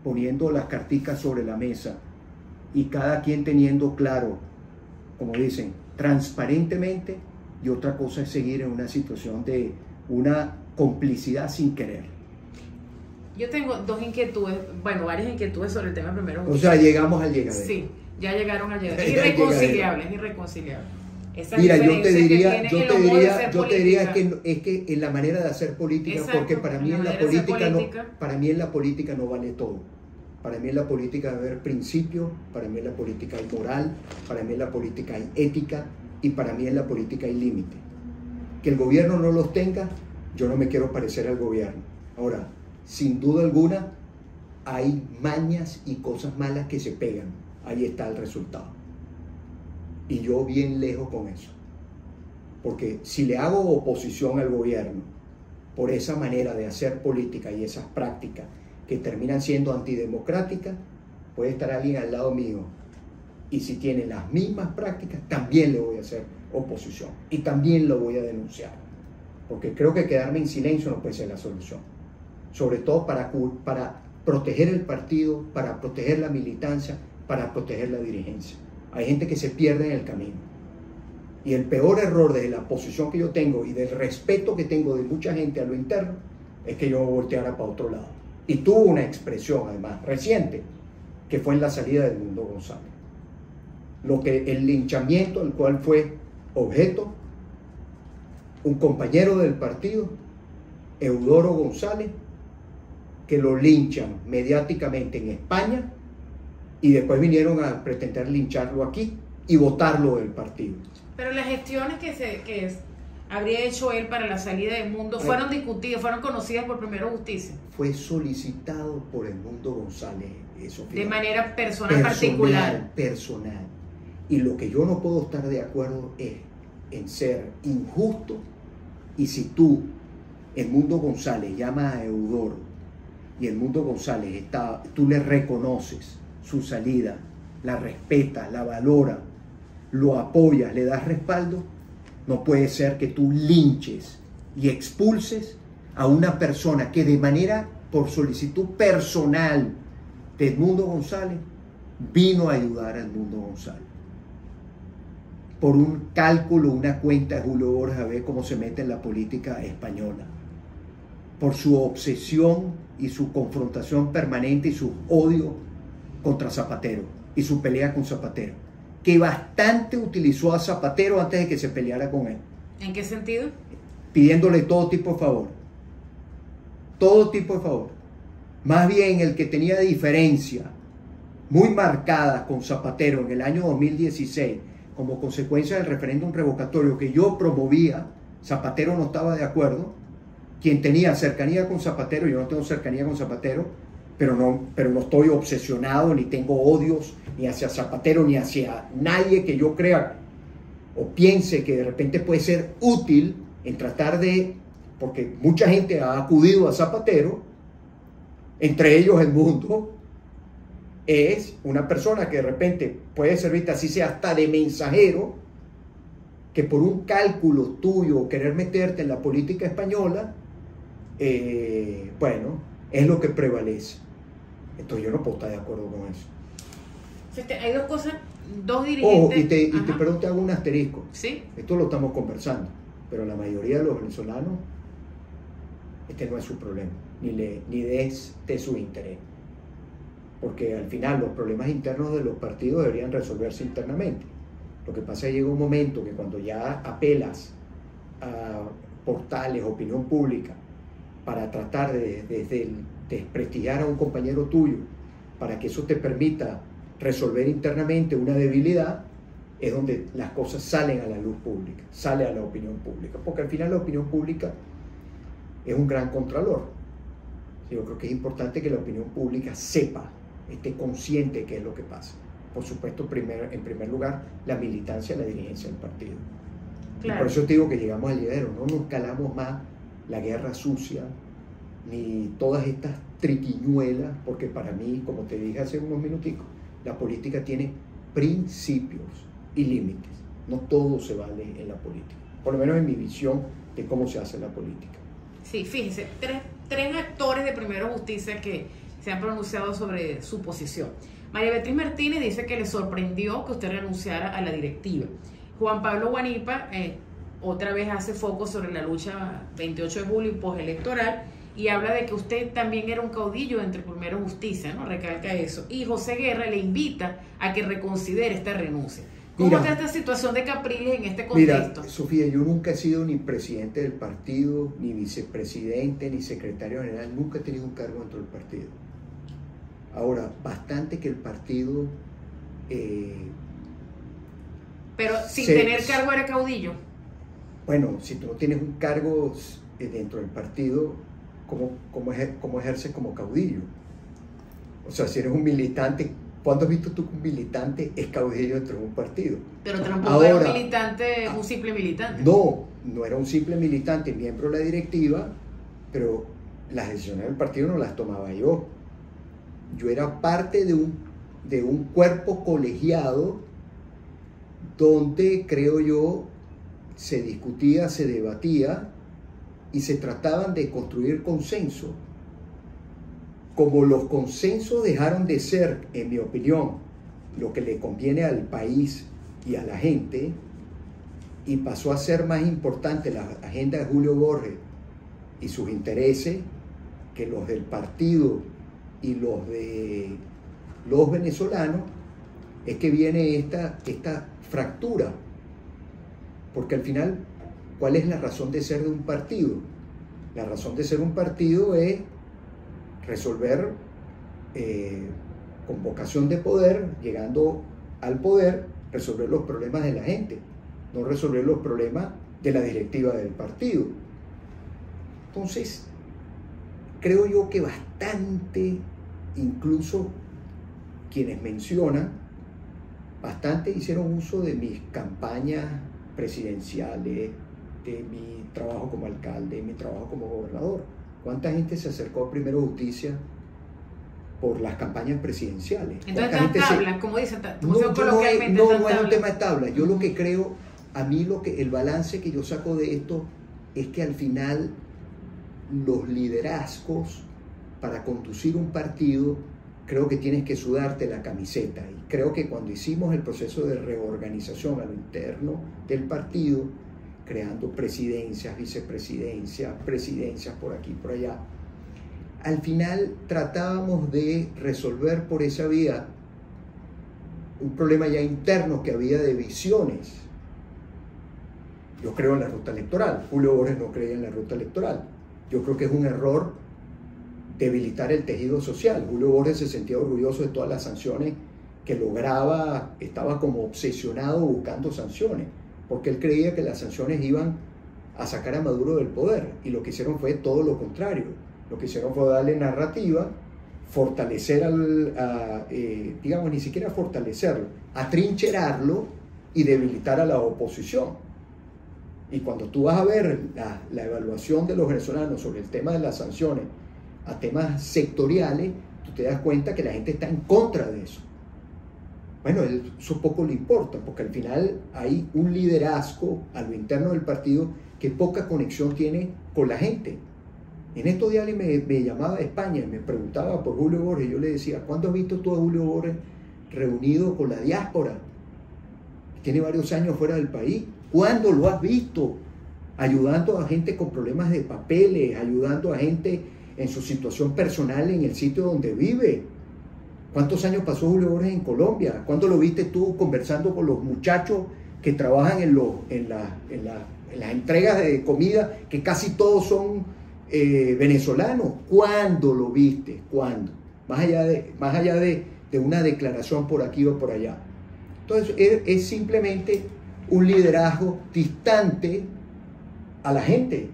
poniendo las carticas sobre la mesa y cada quien teniendo claro, como dicen, transparentemente, y otra cosa es seguir en una situación de una complicidad sin querer. Yo tengo varias inquietudes sobre el tema primero. O sea, llegamos al llegadero. Sí, ya llegaron al llegadero. Irreconciliable. Mira, yo te diría que es que en la manera de hacer política, exacto, porque para mí en la política no vale todo. Para mí en la política debe haber principios, para mí en la política hay moral, para mí en la política hay ética y para mí en la política hay límite. Que el gobierno no los tenga, yo no me quiero parecer al gobierno. Ahora, sin duda alguna, hay mañas y cosas malas que se pegan. Ahí está el resultado. Y yo bien lejos con eso. Porque si le hago oposición al gobierno por esa manera de hacer política y esas prácticas que terminan siendo antidemocráticas, puede estar alguien al lado mío. Y si tiene las mismas prácticas, también le voy a hacer oposición. Y también lo voy a denunciar. porque creo que quedarme en silencio no puede ser la solución, sobre todo para proteger el partido, para proteger la militancia, para proteger la dirigencia. Hay gente que se pierde en el camino. Y el peor error desde la posición que yo tengo y del respeto que tengo de mucha gente a lo interno es que yo volteara para otro lado. Y tuvo una expresión, además, reciente, que fue en la salida de Edmundo González. El linchamiento al cual fue objeto un compañero del partido, Eudoro González, que lo linchan mediáticamente en España y después vinieron a pretender lincharlo aquí y votarlo del partido. Pero las gestiones que habría hecho él para la salida de Edmundo fueron discutidas, fueron conocidas por Primero Justicia. Fue solicitado por Edmundo González, Sofía. De manera particular. Personal. Y lo que yo no puedo estar de acuerdo es en ser injusto, y si tú, Edmundo González, llamas a Eudoro y Edmundo González tú le reconoces su salida, la respetas, la valoras, lo apoyas, le das respaldo, no puede ser que tú linches y expulses a una persona que de manera, por solicitud personal de Edmundo González, vino a ayudar a Edmundo González. Por un cálculo, una cuenta de Julio Borges, a ver cómo se mete en la política española. Por su obsesión y su confrontación permanente y su odio contra Zapatero y su pelea con Zapatero, que bastante utilizó a Zapatero antes de que se peleara con él. ¿En qué sentido? Pidiéndole todo tipo de favor. Todo tipo de favor. Más bien el que tenía diferencia muy marcada con Zapatero en el año 2016, como consecuencia del referéndum revocatorio que yo promovía, Zapatero no estaba de acuerdo. Quien tenía cercanía con Zapatero, yo no tengo cercanía con Zapatero, pero no estoy obsesionado, ni tengo odios, ni hacia Zapatero, ni hacia nadie que yo crea o piense que de repente puede ser útil en tratar de, porque mucha gente ha acudido a Zapatero, entre ellos Edmundo, es una persona que de repente puede servirte, así sea hasta de mensajero, que por un cálculo tuyo querer meterte en la política española, bueno, es lo que prevalece. Entonces yo no puedo estar de acuerdo con eso. Hay dos cosas, dos dirigentes. Ojo, te hago un asterisco. ¿Sí? Esto lo estamos conversando, pero la mayoría de los venezolanos, este no es su problema, ni es de su interés. Porque al final los problemas internos de los partidos deberían resolverse internamente. Lo que pasa es que llega un momento que cuando ya apelas a portales, opinión pública, para tratar de desprestigiar a un compañero tuyo, para que eso te permita resolver internamente una debilidad, es donde las cosas salen a la luz pública, sale a la opinión pública. Porque al final la opinión pública es un gran contralor. Yo creo que es importante que la opinión pública sepa, esté consciente de qué es lo que pasa. Por supuesto, en primer lugar, la militancia y la dirigencia del partido. Claro. Y por eso te digo que llegamos al llegadero, no nos calamos más la guerra sucia, ni todas estas triquiñuelas, porque para mí, como te dije hace unos minuticos, la política tiene principios y límites. No todo se vale en la política, por lo menos en mi visión de cómo se hace la política. Sí, fíjense, tres actores de Primero Justicia que se han pronunciado sobre su posición. María Beatriz Martínez dice que le sorprendió que usted renunciara a la directiva. Juan Pablo Guanipa otra vez hace foco sobre la lucha 28 de julio y postelectoral y habla de que usted también era un caudillo entre Primero Justicia, ¿no? Recalca eso. Y José Guerra le invita a que reconsidere esta renuncia. ¿Cómo está esta situación de Capriles en este contexto? Mira, Sofía, yo nunca he sido ni presidente del partido, ni vicepresidente, ni secretario general, nunca he tenido un cargo dentro del partido. Ahora, bastante que el partido... pero sin tener cargo era caudillo. Bueno, si tú no tienes un cargo dentro del partido, ¿cómo ejerces como caudillo? O sea, si eres un militante, ¿cuándo has visto tú que un militante es caudillo dentro de un partido? Pero tampoco era un militante, un simple militante. No era un simple militante, miembro de la directiva, pero las decisiones del partido no las tomaba yo. Yo era parte de un cuerpo colegiado donde, creo yo, se discutía, se debatía y se trataban de construir consenso. Como los consensos dejaron de ser, en mi opinión, lo que le conviene al país y a la gente, y pasó a ser más importante la agenda de Julio Borges y sus intereses que los del partido y los de los venezolanos, es que viene esta fractura. Porque al final, ¿cuál es la razón de ser de un partido? La razón de ser un partido es resolver con vocación de poder, llegando al poder, resolver los problemas de la gente, no resolver los problemas de la directiva del partido. Entonces, creo yo que bastante, incluso quienes mencionan, bastante hicieron uso de mis campañas presidenciales, de mi trabajo como alcalde, de mi trabajo como gobernador. ¿Cuánta gente se acercó a Primero Justicia por las campañas presidenciales? Entonces, tablas, como dicen, no es un tema de tablas. Yo lo que creo, a mí el balance que yo saco de esto es que al final los liderazgos para conducir un partido, creo que tienes que sudarte la camiseta. Y creo que cuando hicimos el proceso de reorganización a lo interno del partido, creando presidencias, vicepresidencias, presidencias por aquí, por allá, al final tratábamos de resolver por esa vía un problema ya interno que había de visiones. Yo creo en la ruta electoral. Julio Borges no creía en la ruta electoral. Yo creo que es un error debilitar el tejido social. Julio Borges se sentía orgulloso de todas las sanciones que lograba, estaba como obsesionado buscando sanciones, porque él creía que las sanciones iban a sacar a Maduro del poder, y lo que hicieron fue todo lo contrario. Lo que hicieron fue darle narrativa, fortalecer digamos, ni siquiera fortalecerlo, atrincherarlo y debilitar a la oposición. Y cuando tú vas a ver la evaluación de los venezolanos sobre el tema de las sanciones a temas sectoriales, tú te das cuenta que la gente está en contra de eso. Bueno, eso poco le importa, porque al final hay un liderazgo a lo interno del partido que poca conexión tiene con la gente. En estos días me llamaba de España y me preguntaba por Julio Borges. Yo le decía, ¿cuándo has visto tú a Julio Borges reunido con la diáspora? Tiene varios años fuera del país. ¿Cuándo lo has visto ayudando a gente con problemas de papeles, ayudando a gente en su situación personal en el sitio donde vive? ¿Cuántos años pasó Julio Borges en Colombia? ¿Cuándo lo viste tú conversando con los muchachos que trabajan en las entregas de comida, que casi todos son venezolanos? ¿Cuándo lo viste? ¿Cuándo? Más allá de una declaración por aquí o por allá. Entonces es simplemente un liderazgo distante a la gente.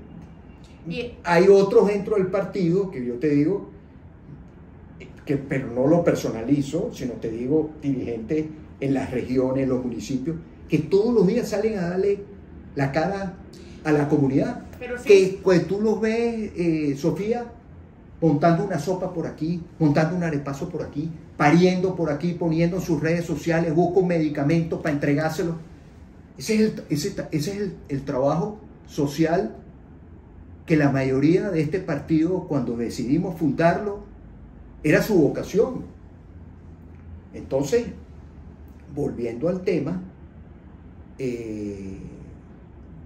Hay otros dentro del partido que yo te digo, pero no lo personalizo, sino te digo dirigentes en las regiones, en los municipios, que todos los días salen a darle la cara a la comunidad. Pero sí, que pues tú los ves, Sofía, montando una sopa por aquí, montando un arepazo por aquí, pariendo por aquí, poniendo en sus redes sociales, busca un medicamento para entregárselo. Ese es el trabajo social que la mayoría de este partido, cuando decidimos fundarlo, era su vocación. Entonces, volviendo al tema,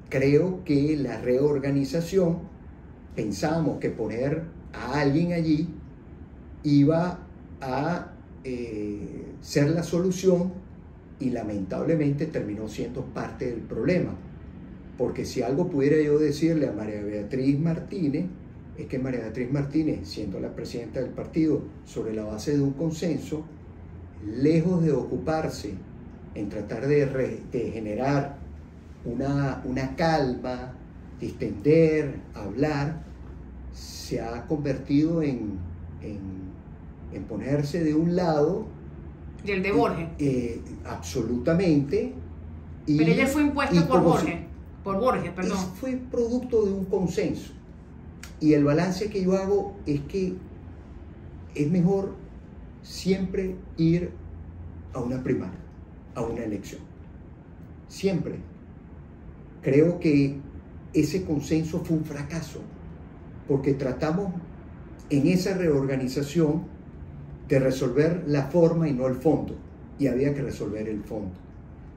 creo que la reorganización, pensábamos que poner a alguien allí iba a ser la solución, y lamentablemente terminó siendo parte del problema. Porque si algo pudiera yo decirle a María Beatriz Martínez, es que María Beatriz Martínez, siendo la presidenta del partido, sobre la base de un consenso, lejos de ocuparse en tratar de generar una calma, distender, hablar, se ha convertido en ponerse de un lado. ¿Y el de Borges? Absolutamente. Pero ella fue impuesta por Borges. Por Borges, perdón. Fue producto de un consenso. Y el balance que yo hago es que es mejor siempre ir a una primaria, a una elección. Siempre. Creo que ese consenso fue un fracaso, porque tratamos en esa reorganización de resolver la forma y no el fondo, y había que resolver el fondo.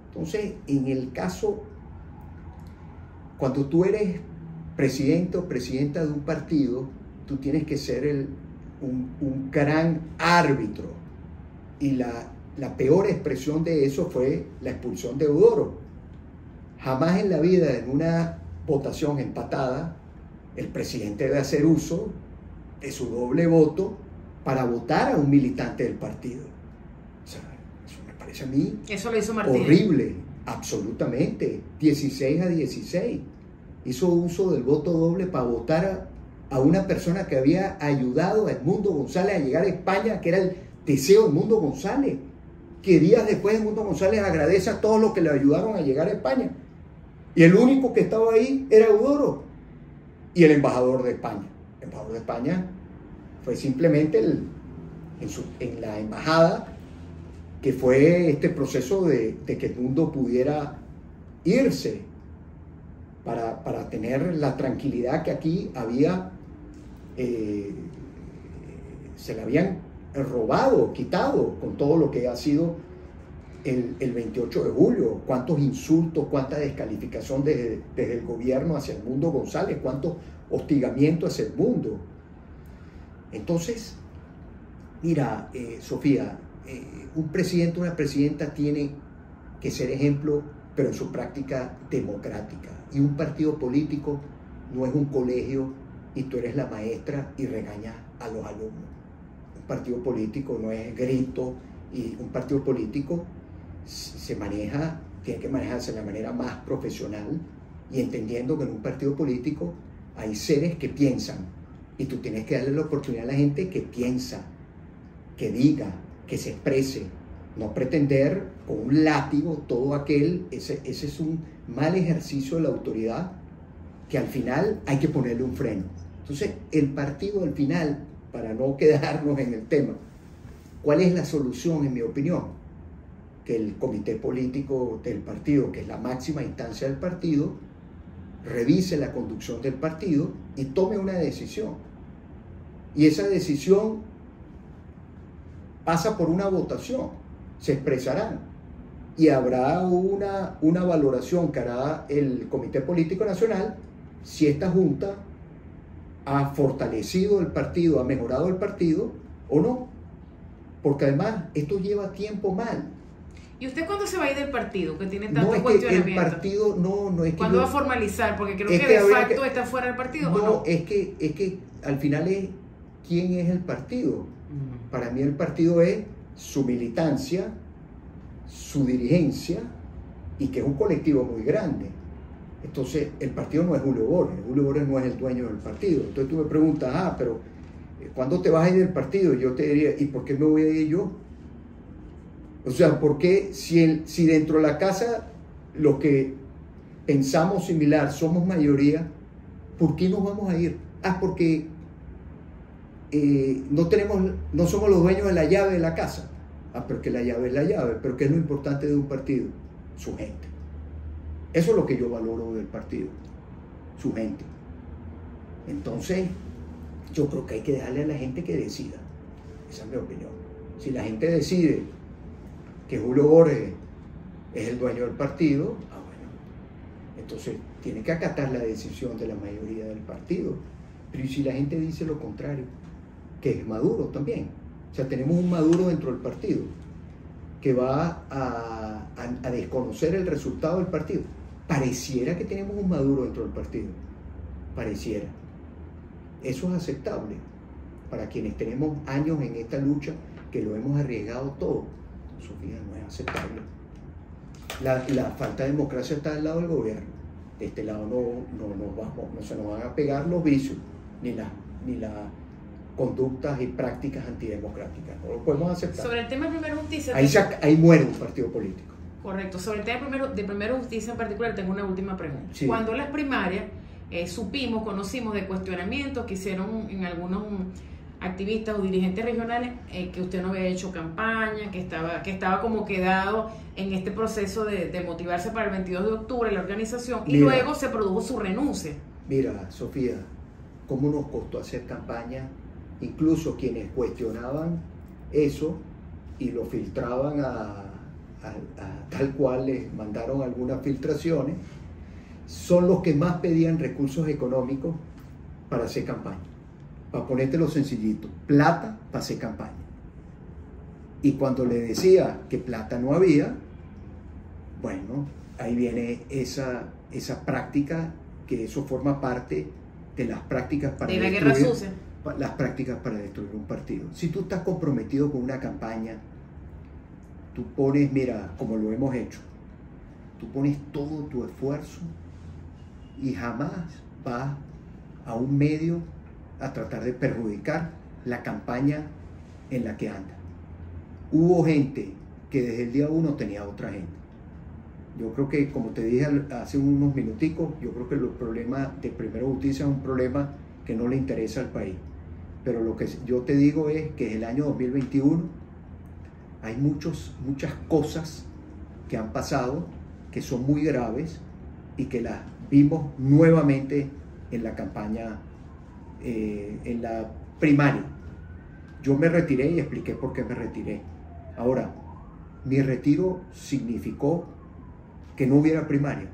Entonces, en el caso, cuando tú eres presidente o presidenta de un partido, tú tienes que ser un gran árbitro, y la peor expresión de eso fue la expulsión de Eudoro. Jamás en la vida, en una votación empatada, el presidente debe hacer uso de su doble voto para votar a un militante del partido. O sea, eso me parece a mí eso lo hizo Martínez. Horrible, absolutamente. 16-16. Hizo uso del voto doble para votar a una persona que había ayudado a Edmundo González a llegar a España, que era el deseo de Edmundo González, que días después Edmundo González agradece a todos los que le ayudaron a llegar a España. Y el único que estaba ahí era Eudoro y el embajador de España. El embajador de España fue simplemente en la embajada, que fue este proceso de que Edmundo pudiera irse para tener la tranquilidad que aquí había, se le habían robado, quitado con todo lo que ha sido el 28 de julio, cuántos insultos, cuánta descalificación desde el gobierno hacia Edmundo González, cuánto hostigamiento hacia el mundo. Entonces, mira, Sofía, un presidente o una presidenta tiene que ser ejemplo, pero en su práctica democrática. Y un partido político no es un colegio y tú eres la maestra y regañas a los alumnos. Un partido político no es grito, y un partido político tiene que manejarse de la manera más profesional, y entendiendo que en un partido político hay seres que piensan, y tú tienes que darle la oportunidad a la gente que piensa, que diga, que se exprese, no pretender con un látigo todo aquel. Ese es un mal ejercicio de la autoridad que al final hay que ponerle un freno. Entonces, el partido al final, para no quedarnos en el tema, ¿cuál es la solución, en mi opinión? Que el comité político del partido, que es la máxima instancia del partido, revise la conducción del partido y tome una decisión. Y esa decisión pasa por una votación, se expresarán, y habrá una valoración que hará el Comité Político Nacional si esta Junta ha fortalecido el partido, ha mejorado el partido o no. Porque además esto lleva tiempo mal. ¿Y usted cuándo se va a ir del partido, que tiene tanto cuestionamiento? El partido no es que... ¿Cuándo va a formalizar? Porque creo que de facto está fuera del partido. No, ¿o no? Es que al final es quién es el partido. Para mí el partido es su militancia, su dirigencia, y que es un colectivo muy grande. Entonces el partido no es Julio Borges no es el dueño del partido. Entonces tú me preguntas, pero ¿cuándo te vas a ir del partido? Yo te diría, ¿y por qué me voy a ir yo? O sea, ¿por qué si dentro de la casa los que pensamos similar somos mayoría, ¿por qué nos vamos a ir? Porque no somos los dueños de la llave de la casa. Pero que la llave es la llave. Pero ¿qué es lo importante de un partido? Su gente. Eso es lo que yo valoro del partido, su gente. Entonces, yo creo que hay que dejarle a la gente que decida. Esa es mi opinión. Si la gente decide que Julio Borges es el dueño del partido, bueno, entonces tiene que acatar la decisión de la mayoría del partido. Pero ¿y si la gente dice lo contrario? Que es Maduro también. O sea, tenemos un Maduro dentro del partido que va a desconocer el resultado del partido. Pareciera que tenemos un Maduro dentro del partido. Pareciera. Eso es aceptable para quienes tenemos años en esta lucha, que lo hemos arriesgado todo. Sofía, no es aceptable. La falta de democracia está del lado del gobierno. De este lado no se nos van a pegar los vicios, ni las conductas y prácticas antidemocráticas. No lo podemos aceptar. Sobre el tema de Primero Justicia... Ahí muere un partido político. Correcto. Sobre el tema de Primero Justicia en particular, tengo una última pregunta. Sí. Cuando las primarias conocimos de cuestionamientos que hicieron en algunos activistas o dirigentes regionales que usted no había hecho campaña, que estaba como quedado en este proceso de motivarse para el 22 de octubre la organización, y luego se produjo su renuncia. Mira, Sofía, cómo nos costó hacer campaña, incluso quienes cuestionaban eso y lo filtraban a tal cual les mandaron algunas filtraciones, son los que más pedían recursos económicos para hacer campaña. Para ponértelo sencillito, plata para hacer campaña. Y cuando le decía que plata no había, bueno, ahí viene esa práctica, que eso forma parte de las prácticas para de la guerra sucia. Las prácticas para destruir un partido. Si tú estás comprometido con una campaña, tú pones, mira, como lo hemos hecho, tú pones todo tu esfuerzo y jamás vas a un medio a tratar de perjudicar la campaña en la que anda. Hubo gente que desde el día 1 tenía otra agenda. Yo creo que, como te dije hace unos minuticos, yo creo que el problema de Primero Justicia es un problema que no le interesa al país. Pero lo que yo te digo es que en el año 2021 hay muchas cosas que han pasado que son muy graves y que las vimos nuevamente en la campaña, en la primaria. Yo me retiré y expliqué por qué me retiré. Ahora, mi retiro significó que no hubiera primaria,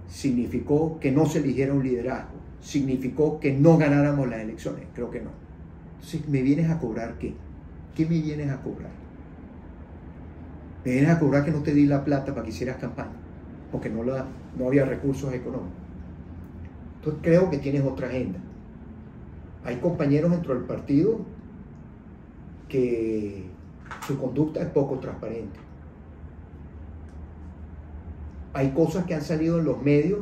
significó que no se eligiera un liderazgo, significó que no ganáramos las elecciones. Creo que no. Entonces, ¿me vienes a cobrar qué? ¿Qué me vienes a cobrar? ¿Me vienes a cobrar que no te di la plata para que hicieras campaña? Porque no había recursos económicos. Entonces creo que tienes otra agenda. Hay compañeros dentro del partido que su conducta es poco transparente. Hay cosas que han salido en los medios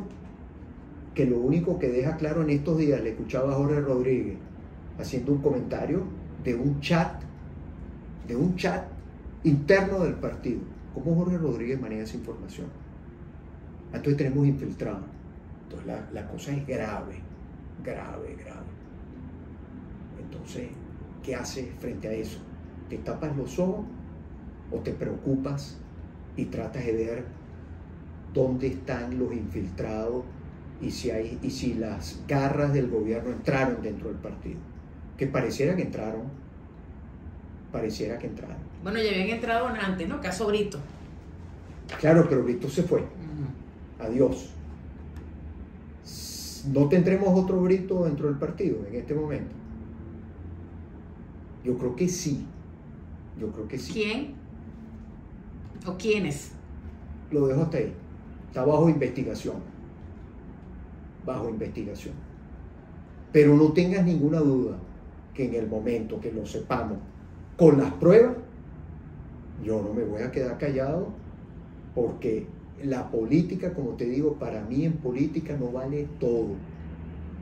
que lo único que deja claro en estos días, le escuchaba a Jorge Rodríguez haciendo un comentario de un chat interno del partido. ¿Cómo Jorge Rodríguez maneja esa información? Entonces tenemos infiltrados. Entonces la cosa es grave. Entonces, ¿qué haces frente a eso? ¿Te tapas los ojos o te preocupas y tratas de ver dónde están los infiltrados y si las garras del gobierno entraron dentro del partido? Que pareciera que entraron. Bueno, ya habían entrado antes, ¿no? Caso Brito. Claro, pero Brito se fue. Adiós. ¿No tendremos otro Brito dentro del partido en este momento? Yo creo que sí. ¿Quién? ¿O quiénes? Lo dejo hasta ahí. Está bajo investigación. Pero no tengas ninguna duda que en el momento que lo sepamos con las pruebas, yo no me voy a quedar callado, porque la política, como te digo, para mí en política no vale todo.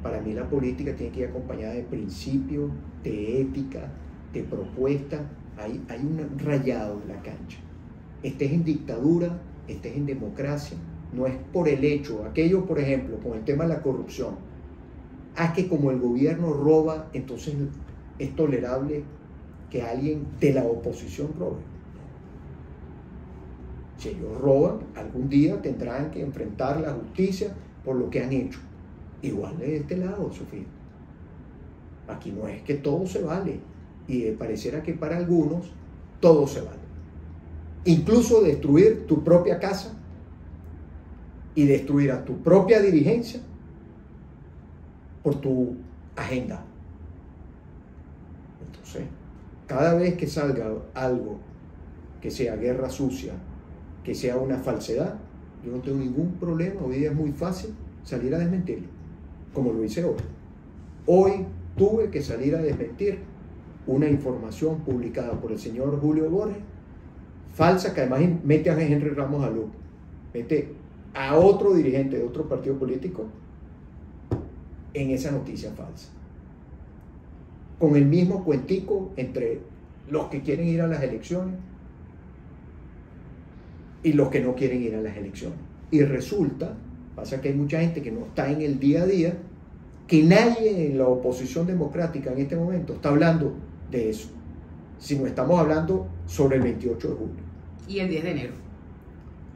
Para mí la política tiene que ir acompañada de principios, de ética, de propuestas. Hay un rayado en la cancha. Estés en dictadura, estés en democracia, no es por el hecho. Aquello, por ejemplo, con el tema de la corrupción, que como el gobierno roba, entonces es tolerable que alguien de la oposición robe. Si ellos roban, algún día tendrán que enfrentar la justicia por lo que han hecho. Igual de este lado, Sofía. Aquí no es que todo se vale, y pareciera que para algunos todo se vale. Incluso destruir tu propia casa y destruir a tu propia dirigencia por tu agenda. Entonces, cada vez que salga algo que sea guerra sucia, que sea una falsedad, yo no tengo ningún problema. Hoy día es muy fácil salir a desmentirlo, como lo hice hoy. Hoy tuve que salir a desmentir una información publicada por el señor Julio Borges, falsa, que además mete a Henry Ramos Alú, mete a otro dirigente de otro partido político en esa noticia falsa, con el mismo cuentico entre los que quieren ir a las elecciones y los que no quieren ir a las elecciones. Y pasa que hay mucha gente que no está en el día a día, que nadie en la oposición democrática en este momento está hablando de eso, sino estamos hablando sobre el 28 de julio. Y el 10 de enero.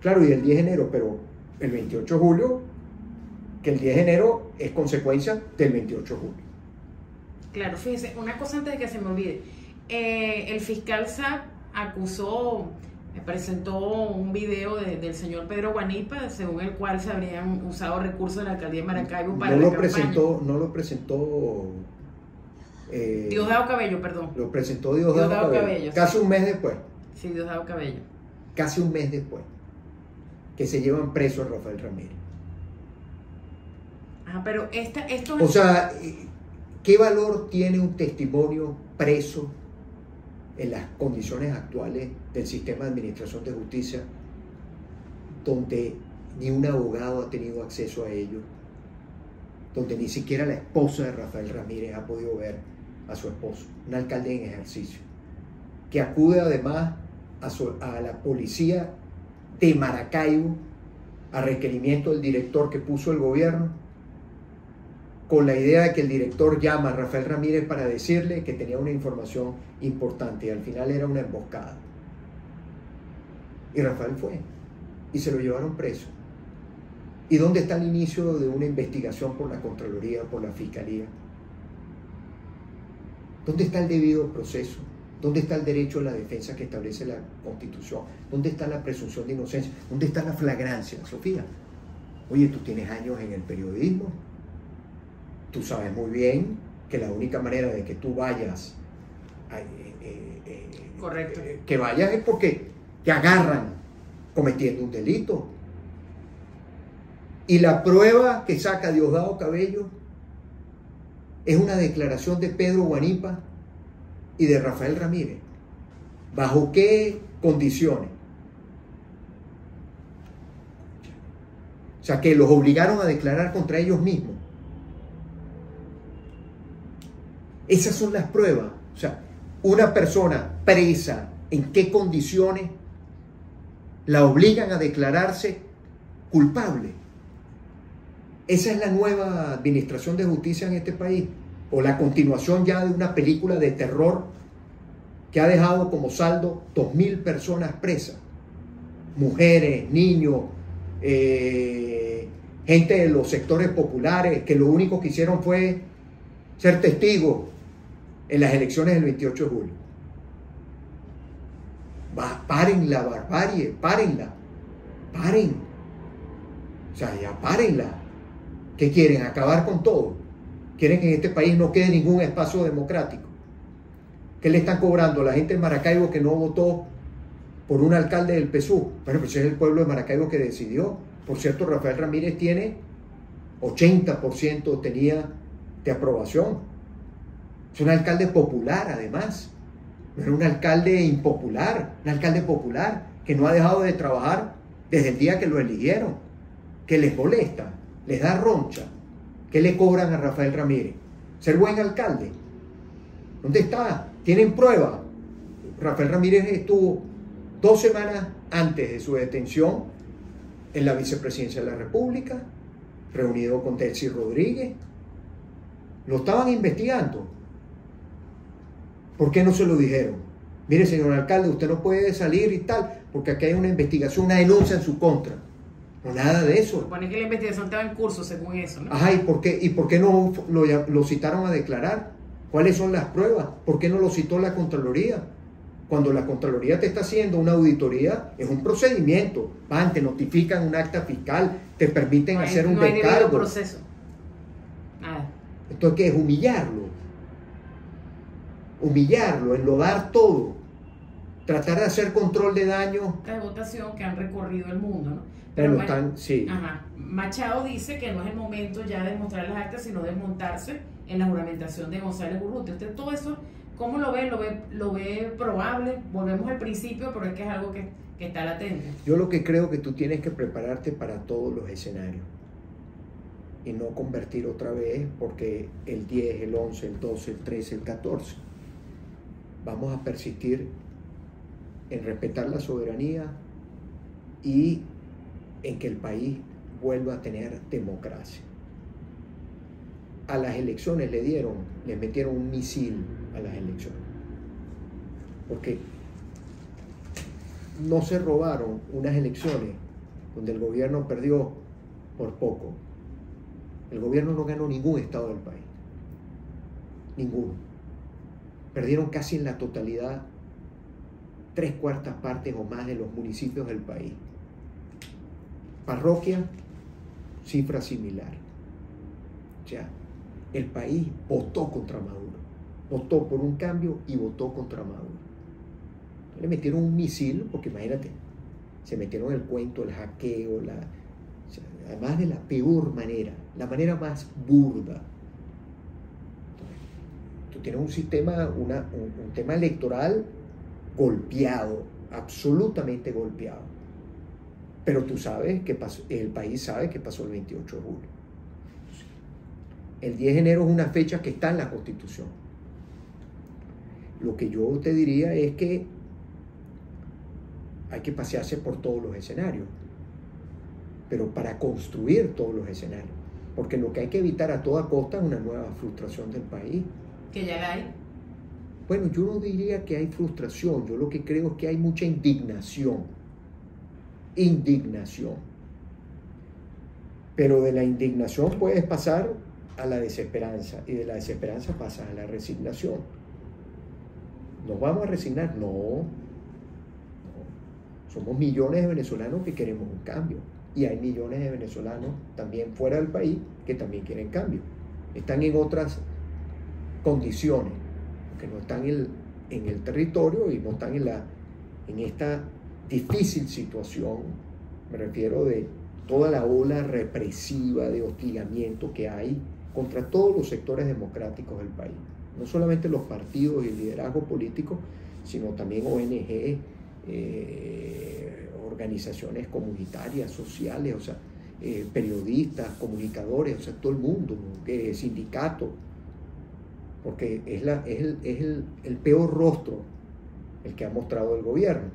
Claro, y el 10 de enero, pero el 28 de julio, que el 10 de enero es consecuencia del 28 de julio. Claro, fíjese, una cosa antes de que se me olvide. El fiscal SAC presentó un video del señor Pedro Guanipa, según el cual se habrían usado recursos de la alcaldía de Maracaibo para la campaña. No lo presentó Diosdado Cabello, perdón. Lo presentó Diosdado Cabello. Casi un mes después. Sí, Diosdado Cabello. Casi un mes después que se llevan preso a Rafael Ramírez. Ah, pero esto o sea, ¿qué valor tiene un testimonio preso en las condiciones actuales del sistema de administración de justicia, donde ni un abogado ha tenido acceso a ello, donde ni siquiera la esposa de Rafael Ramírez ha podido ver a su esposo, un alcalde en ejercicio, que acude además a la policía de Maracaibo a requerimiento del director que puso el gobierno, con la idea de que el director llama a Rafael Ramírez para decirle que tenía una información importante, y al final era una emboscada. Y Rafael fue, y se lo llevaron preso. ¿Y dónde está el inicio de una investigación por la Contraloría, por la Fiscalía? ¿Dónde está el debido proceso? ¿Dónde está el derecho a la defensa que establece la Constitución? ¿Dónde está la presunción de inocencia? ¿Dónde está la flagrancia, Sofía? Oye, tú tienes años en el periodismo. Tú sabes muy bien que la única manera de que tú vayas correcto, que vayas es porque te agarran cometiendo un delito. Y la prueba que saca Diosdado Cabello es una declaración de Pedro Guanipa y de Rafael Ramírez. ¿Bajo qué condiciones? O sea, que los obligaron a declarar contra ellos mismos. Esas son las pruebas. O sea, una persona presa, ¿en qué condiciones la obligan a declararse culpable? Esa es la nueva administración de justicia en este país, o la continuación ya de una película de terror que ha dejado como saldo 2.000 personas presas, mujeres, niños, gente de los sectores populares que lo único que hicieron fue ser testigos en las elecciones del 28 de julio. Paren la barbarie, párenla, paren. O sea, ya párenla. ¿Qué quieren? ¿Acabar con todo? ¿Quieren que en este país no quede ningún espacio democrático? ¿Qué le están cobrando a la gente de Maracaibo que no votó por un alcalde del PSUV? Bueno, pues es el pueblo de Maracaibo que decidió. Por cierto, Rafael Ramírez tiene 80% tenía de aprobación. Es un alcalde popular, además. No era un alcalde impopular, un alcalde popular que no ha dejado de trabajar desde el día que lo eligieron, que les molesta, les da roncha. ¿Qué le cobran a Rafael Ramírez? Ser buen alcalde. ¿Dónde está? ¿Tienen prueba? Rafael Ramírez estuvo 2 semanas antes de su detención en la vicepresidencia de la República, reunido con Delcy Rodríguez. Lo estaban investigando. ¿Por qué no se lo dijeron? Mire, señor alcalde, usted no puede salir y tal, porque aquí hay una investigación, una denuncia en su contra. No, nada de eso. Supone que la investigación estaba en curso según eso, ¿no? Ajá, ¿y por qué no lo citaron a declarar? ¿Cuáles son las pruebas? ¿Por qué no lo citó la Contraloría? Cuando la Contraloría te está haciendo una auditoría, es un procedimiento. Van, te notifican un acta fiscal, te permiten hacer un descargo. No hay proceso. Nada. Esto es humillarlo. Humillarlo, enlodar todo. Tratar de hacer control de daño. De votación que han recorrido el mundo, ¿no? Pero sí. Ajá. Machado dice que no es el momento ya de mostrar las actas, sino de montarse en la juramentación de González Urrutia. Usted todo eso, ¿cómo lo ve? ¿Lo ve probable? Volvemos al principio, pero es que es algo que está latente. Yo lo que creo que tú tienes que prepararte para todos los escenarios y no convertir otra vez, porque el 10, el 11, el 12, el 13, el 14 vamos a persistir en respetar la soberanía y en que el país vuelva a tener democracia. a las elecciones les metieron un misil a las elecciones. Porque no se robaron unas elecciones donde el gobierno perdió por poco. El gobierno no ganó ningún estado del país. Ninguno. Perdieron casi en la totalidad 3/4 partes o más de los municipios del país. Parroquia, cifra similar. O sea, el país votó contra Maduro. Votó por un cambio y votó contra Maduro. Le metieron un misil, porque imagínate, se metieron el cuento, el hackeo, además de la peor manera, la manera más burda. Tú tienes un sistema, un tema electoral golpeado, absolutamente golpeado. Pero tú sabes que pasó, el país sabe que pasó el 28 de julio. El 10 de enero es una fecha que está en la Constitución. Lo que yo te diría es que hay que pasearse por todos los escenarios, pero para construir todos los escenarios, porque lo que hay que evitar a toda costa es una nueva frustración del país. ¿Que ya la hay? Bueno, yo no diría que hay frustración, yo lo que creo es que hay mucha indignación, pero de la indignación puedes pasar a la desesperanza, y de la desesperanza pasas a la resignación. ¿Nos vamos a resignar? No. Somos millones de venezolanos que queremos un cambio, y hay millones de venezolanos también fuera del país que también quieren cambio. Están en otras condiciones, que no están en el territorio y no están en esta difícil situación. Me refiero de toda la ola represiva de hostigamiento que hay contra todos los sectores democráticos del país. No solamente los partidos y el liderazgo político, sino también ONG, organizaciones comunitarias, sociales, o sea, periodistas, comunicadores, o sea, todo el mundo, sindicatos, porque es el peor rostro el que ha mostrado el gobierno.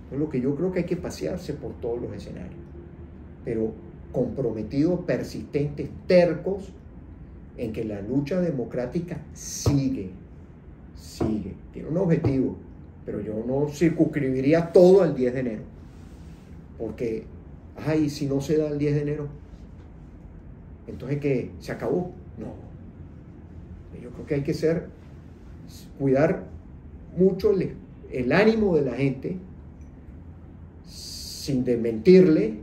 Entonces, lo que yo creo que hay que pasearse por todos los escenarios, pero comprometidos, persistentes, tercos, en que la lucha democrática sigue, tiene un objetivo, pero yo no circunscribiría todo al 10 de enero, porque, ay, si no se da el 10 de enero, entonces ¿qué? ¿Se acabó? No. Yo creo que hay que cuidar mucho el ánimo de la gente, sin desmentirle,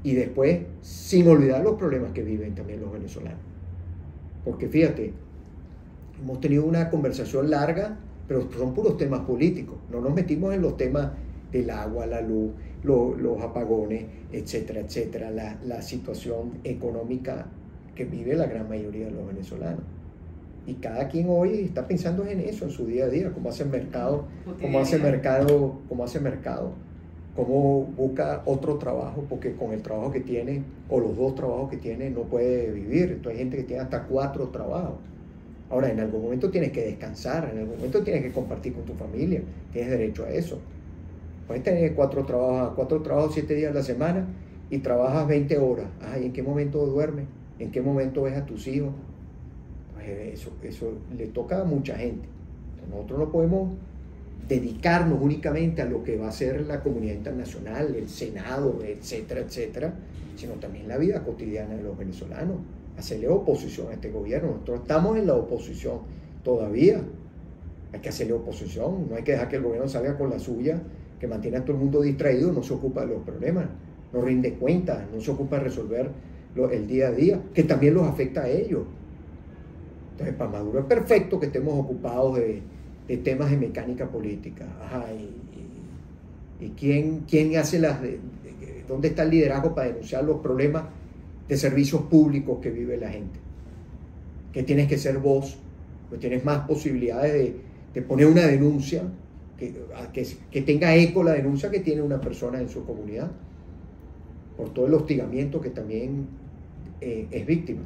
y después sin olvidar los problemas que viven también los venezolanos. Porque fíjate, hemos tenido una conversación larga, pero son puros temas políticos. No nos metimos en los temas del agua, la luz, los apagones, etcétera, etcétera, la situación económica que vive la gran mayoría de los venezolanos. Y cada quien hoy está pensando en eso, en su día a día, cómo hace mercado, cómo busca otro trabajo, porque con el trabajo que tiene, o los 2 trabajos que tiene, no puede vivir. Entonces hay gente que tiene hasta 4 trabajos. Ahora, en algún momento tienes que descansar, en algún momento tienes que compartir con tu familia, tienes derecho a eso. Puedes tener 4 trabajos 7 días a la semana y trabajas 20 horas. ¿En qué momento duermes? ¿En qué momento ves a tus hijos? Pues eso le toca a mucha gente. Entonces, nosotros no podemos dedicarnos únicamente a lo que va a ser la comunidad internacional, el Senado, etcétera, etcétera, sino también la vida cotidiana de los venezolanos. Hacerle oposición a este gobierno. Nosotros estamos en la oposición todavía. Hay que hacerle oposición. No hay que dejar que el gobierno salga con la suya, que mantiene a todo el mundo distraído, no se ocupa de los problemas, no rinde cuentas, no se ocupa de resolver el día a día, que también los afecta a ellos. Entonces, para Maduro es perfecto que estemos ocupados de temas de mecánica política. ¿Y quién hace dónde está el liderazgo para denunciar los problemas de servicios públicos que vive la gente? Que tienes que ser vos, pues tienes más posibilidades de poner una denuncia, que tenga eco la denuncia que tiene una persona en su comunidad, por todo el hostigamiento que también es víctima.